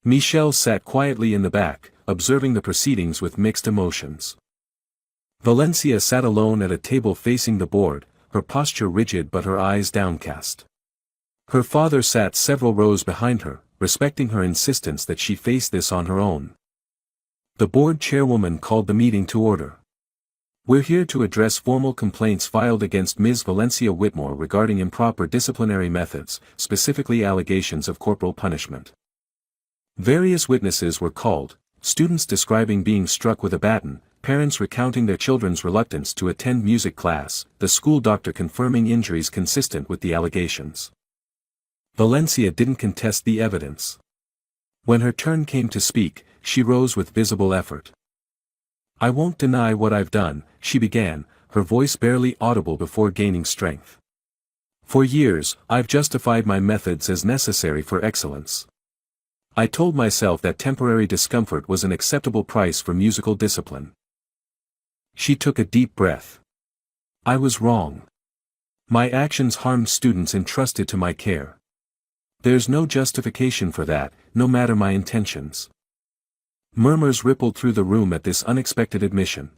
Michel sat quietly in the back, observing the proceedings with mixed emotions. Valencia sat alone at a table facing the board, her posture rigid but her eyes downcast. Her father sat several rows behind her, respecting her insistence that she face this on her own. The board chairwoman called the meeting to order. "We're here to address formal complaints filed against Ms. Valencia Whitmore regarding improper disciplinary methods, specifically allegations of corporal punishment." Various witnesses were called, students describing being struck with a baton, parents recounting their children's reluctance to attend music class, the school doctor confirming injuries consistent with the allegations. Valencia didn't contest the evidence. When her turn came to speak, she rose with visible effort. "I won't deny what I've done," she began, her voice barely audible before gaining strength. "For years, I've justified my methods as necessary for excellence. I told myself that temporary discomfort was an acceptable price for musical discipline." She took a deep breath. "I was wrong. My actions harmed students entrusted to my care. There's no justification for that, no matter my intentions." Murmurs rippled through the room at this unexpected admission.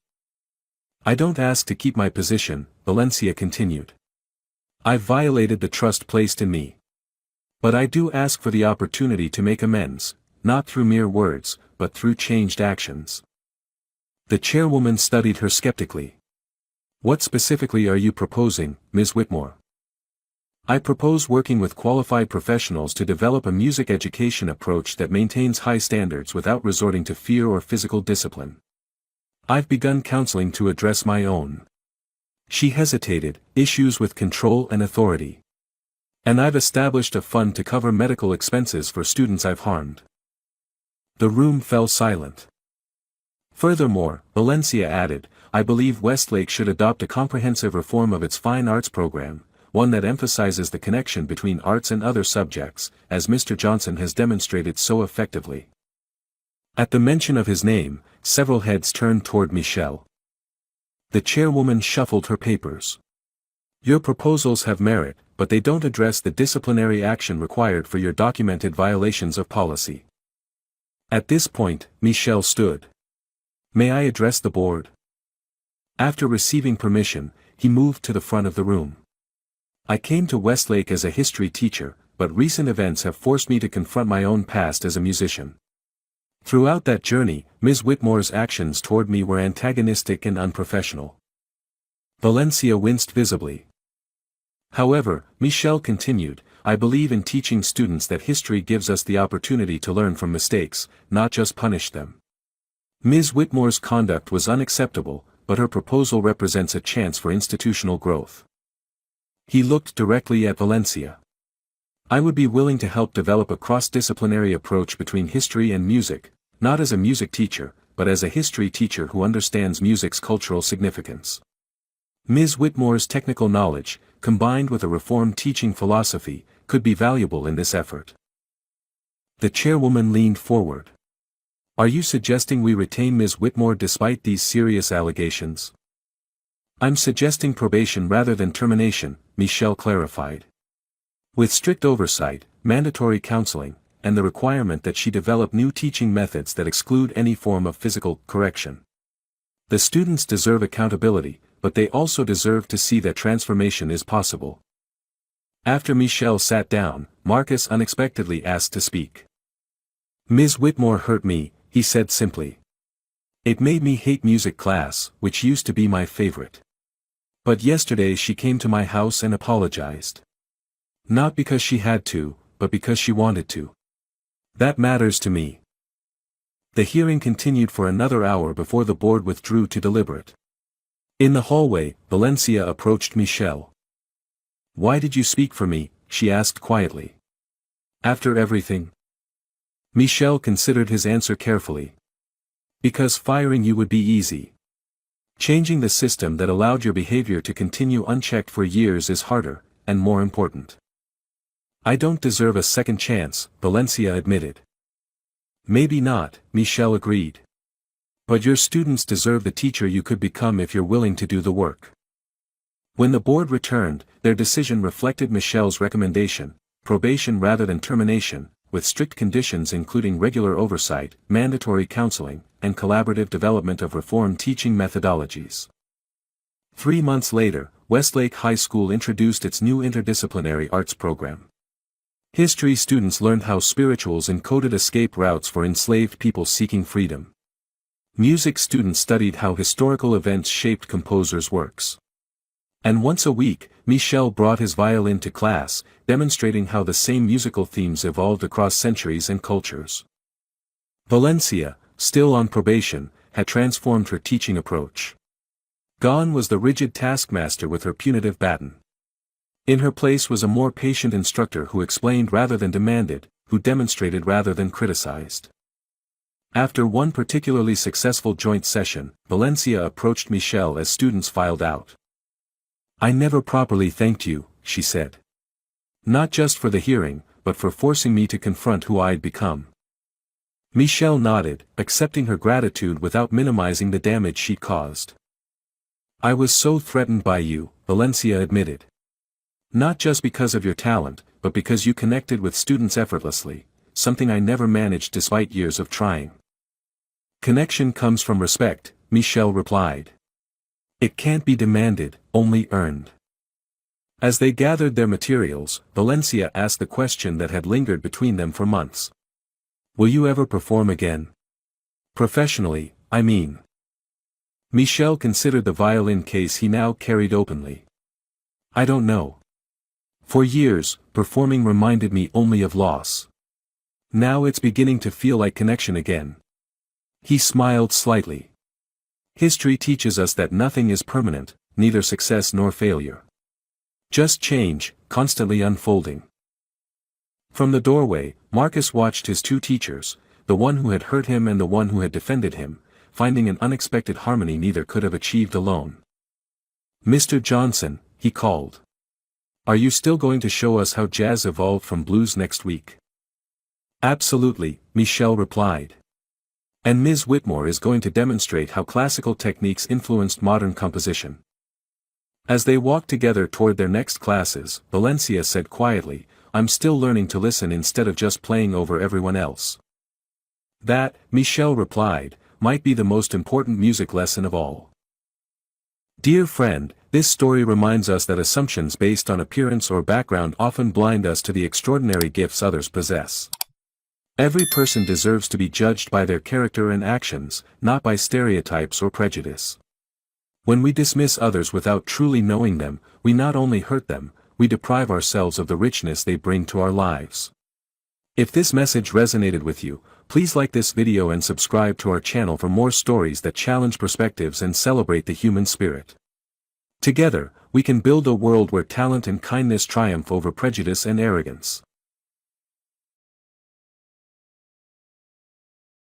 "I don't ask to keep my position," Valencia continued. "I've violated the trust placed in me. But I do ask for the opportunity to make amends, not through mere words, but through changed actions." The chairwoman studied her skeptically. "What specifically are you proposing, Ms. Whitmore?" "I propose working with qualified professionals to develop a music education approach that maintains high standards without resorting to fear or physical discipline. I've begun counseling to address my own," she hesitated, "issues with control and authority. And I've established a fund to cover medical expenses for students I've harmed." The room fell silent. "Furthermore," Valencia added, "I believe Westlake should adopt a comprehensive reform of its fine arts program, one that emphasizes the connection between arts and other subjects, as Mr. Johnson has demonstrated so effectively." At the mention of his name, several heads turned toward Michel. The chairwoman shuffled her papers. "Your proposals have merit, but they don't address the disciplinary action required for your documented violations of policy." At this point, Michel stood. "May I address the board?" After receiving permission, he moved to the front of the room. "I came to Westlake as a history teacher, but recent events have forced me to confront my own past as a musician. Throughout that journey, Ms. Whitmore's actions toward me were antagonistic and unprofessional." Valencia winced visibly. "However," Michel continued, "I believe in teaching students that history gives us the opportunity to learn from mistakes, not just punish them. Ms. Whitmore's conduct was unacceptable, but her proposal represents a chance for institutional growth." He looked directly at Valencia. "I would be willing to help develop a cross-disciplinary approach between history and music, not as a music teacher, but as a history teacher who understands music's cultural significance. Ms. Whitmore's technical knowledge, combined with a reformed teaching philosophy, could be valuable in this effort." The chairwoman leaned forward. "Are you suggesting we retain Ms. Whitmore despite these serious allegations?" "I'm suggesting probation rather than termination," Michel clarified. "With strict oversight, mandatory counseling, and the requirement that she develop new teaching methods that exclude any form of physical correction. The students deserve accountability, but they also deserve to see that transformation is possible." After Michel sat down, Marcus unexpectedly asked to speak. "Ms. Whitmore hurt me," he said simply. "It made me hate music class, which used to be my favorite. But yesterday she came to my house and apologized. Not because she had to, but because she wanted to. That matters to me. The hearing continued for another hour before the board withdrew to deliberate. In the hallway, Valencia approached Michelle. "Why did you speak for me?" she asked quietly. "After everything?" Michelle considered his answer carefully. "Because firing you would be easy. Changing the system that allowed your behavior to continue unchecked for years is harder, and more important." "I don't deserve a second chance," Valencia admitted. "Maybe not," Michelle agreed. "But your students deserve the teacher you could become if you're willing to do the work." When the board returned, their decision reflected Michelle's recommendation: probation rather than termination, with strict conditions including regular oversight, mandatory counseling, and collaborative development of reform teaching methodologies. 3 months later, Westlake High School introduced its new interdisciplinary arts program. History students learned how spirituals encoded escape routes for enslaved people seeking freedom. Music students studied how historical events shaped composers' works. And once a week, Michel brought his violin to class, demonstrating how the same musical themes evolved across centuries and cultures. Valencia, still on probation, had transformed her teaching approach. Gone was the rigid taskmaster with her punitive baton. In her place was a more patient instructor who explained rather than demanded, who demonstrated rather than criticized. After one particularly successful joint session, Valencia approached Michel as students filed out. "I never properly thanked you," she said. "Not just for the hearing, but for forcing me to confront who I'd become." Michel nodded, accepting her gratitude without minimizing the damage she'd caused. "I was so threatened by you," Valencia admitted. "Not just because of your talent, but because you connected with students effortlessly, something I never managed despite years of trying." "Connection comes from respect," Michel replied. "It can't be demanded, only earned." As they gathered their materials, Valencia asked the question that had lingered between them for months. "Will you ever perform again? Professionally, I mean." Michel considered the violin case he now carried openly. "I don't know. For years, performing reminded me only of loss. Now it's beginning to feel like connection again." He smiled slightly. "History teaches us that nothing is permanent, neither success nor failure. Just change, constantly unfolding." From the doorway, Marcus watched his two teachers, the one who had hurt him and the one who had defended him, finding an unexpected harmony neither could have achieved alone. "Mr. Johnson," he called. "Are you still going to show us how jazz evolved from blues next week?" "Absolutely," Michel replied. "And Ms. Whitmore is going to demonstrate how classical techniques influenced modern composition." As they walked together toward their next classes, Valencia said quietly, "I'm still learning to listen instead of just playing over everyone else." That, Michel replied, might be the most important music lesson of all. Dear friend, this story reminds us that assumptions based on appearance or background often blind us to the extraordinary gifts others possess. Every person deserves to be judged by their character and actions, not by stereotypes or prejudice. When we dismiss others without truly knowing them, we not only hurt them, we deprive ourselves of the richness they bring to our lives. If this message resonated with you, please like this video and subscribe to our channel for more stories that challenge perspectives and celebrate the human spirit. Together, we can build a world where talent and kindness triumph over prejudice and arrogance.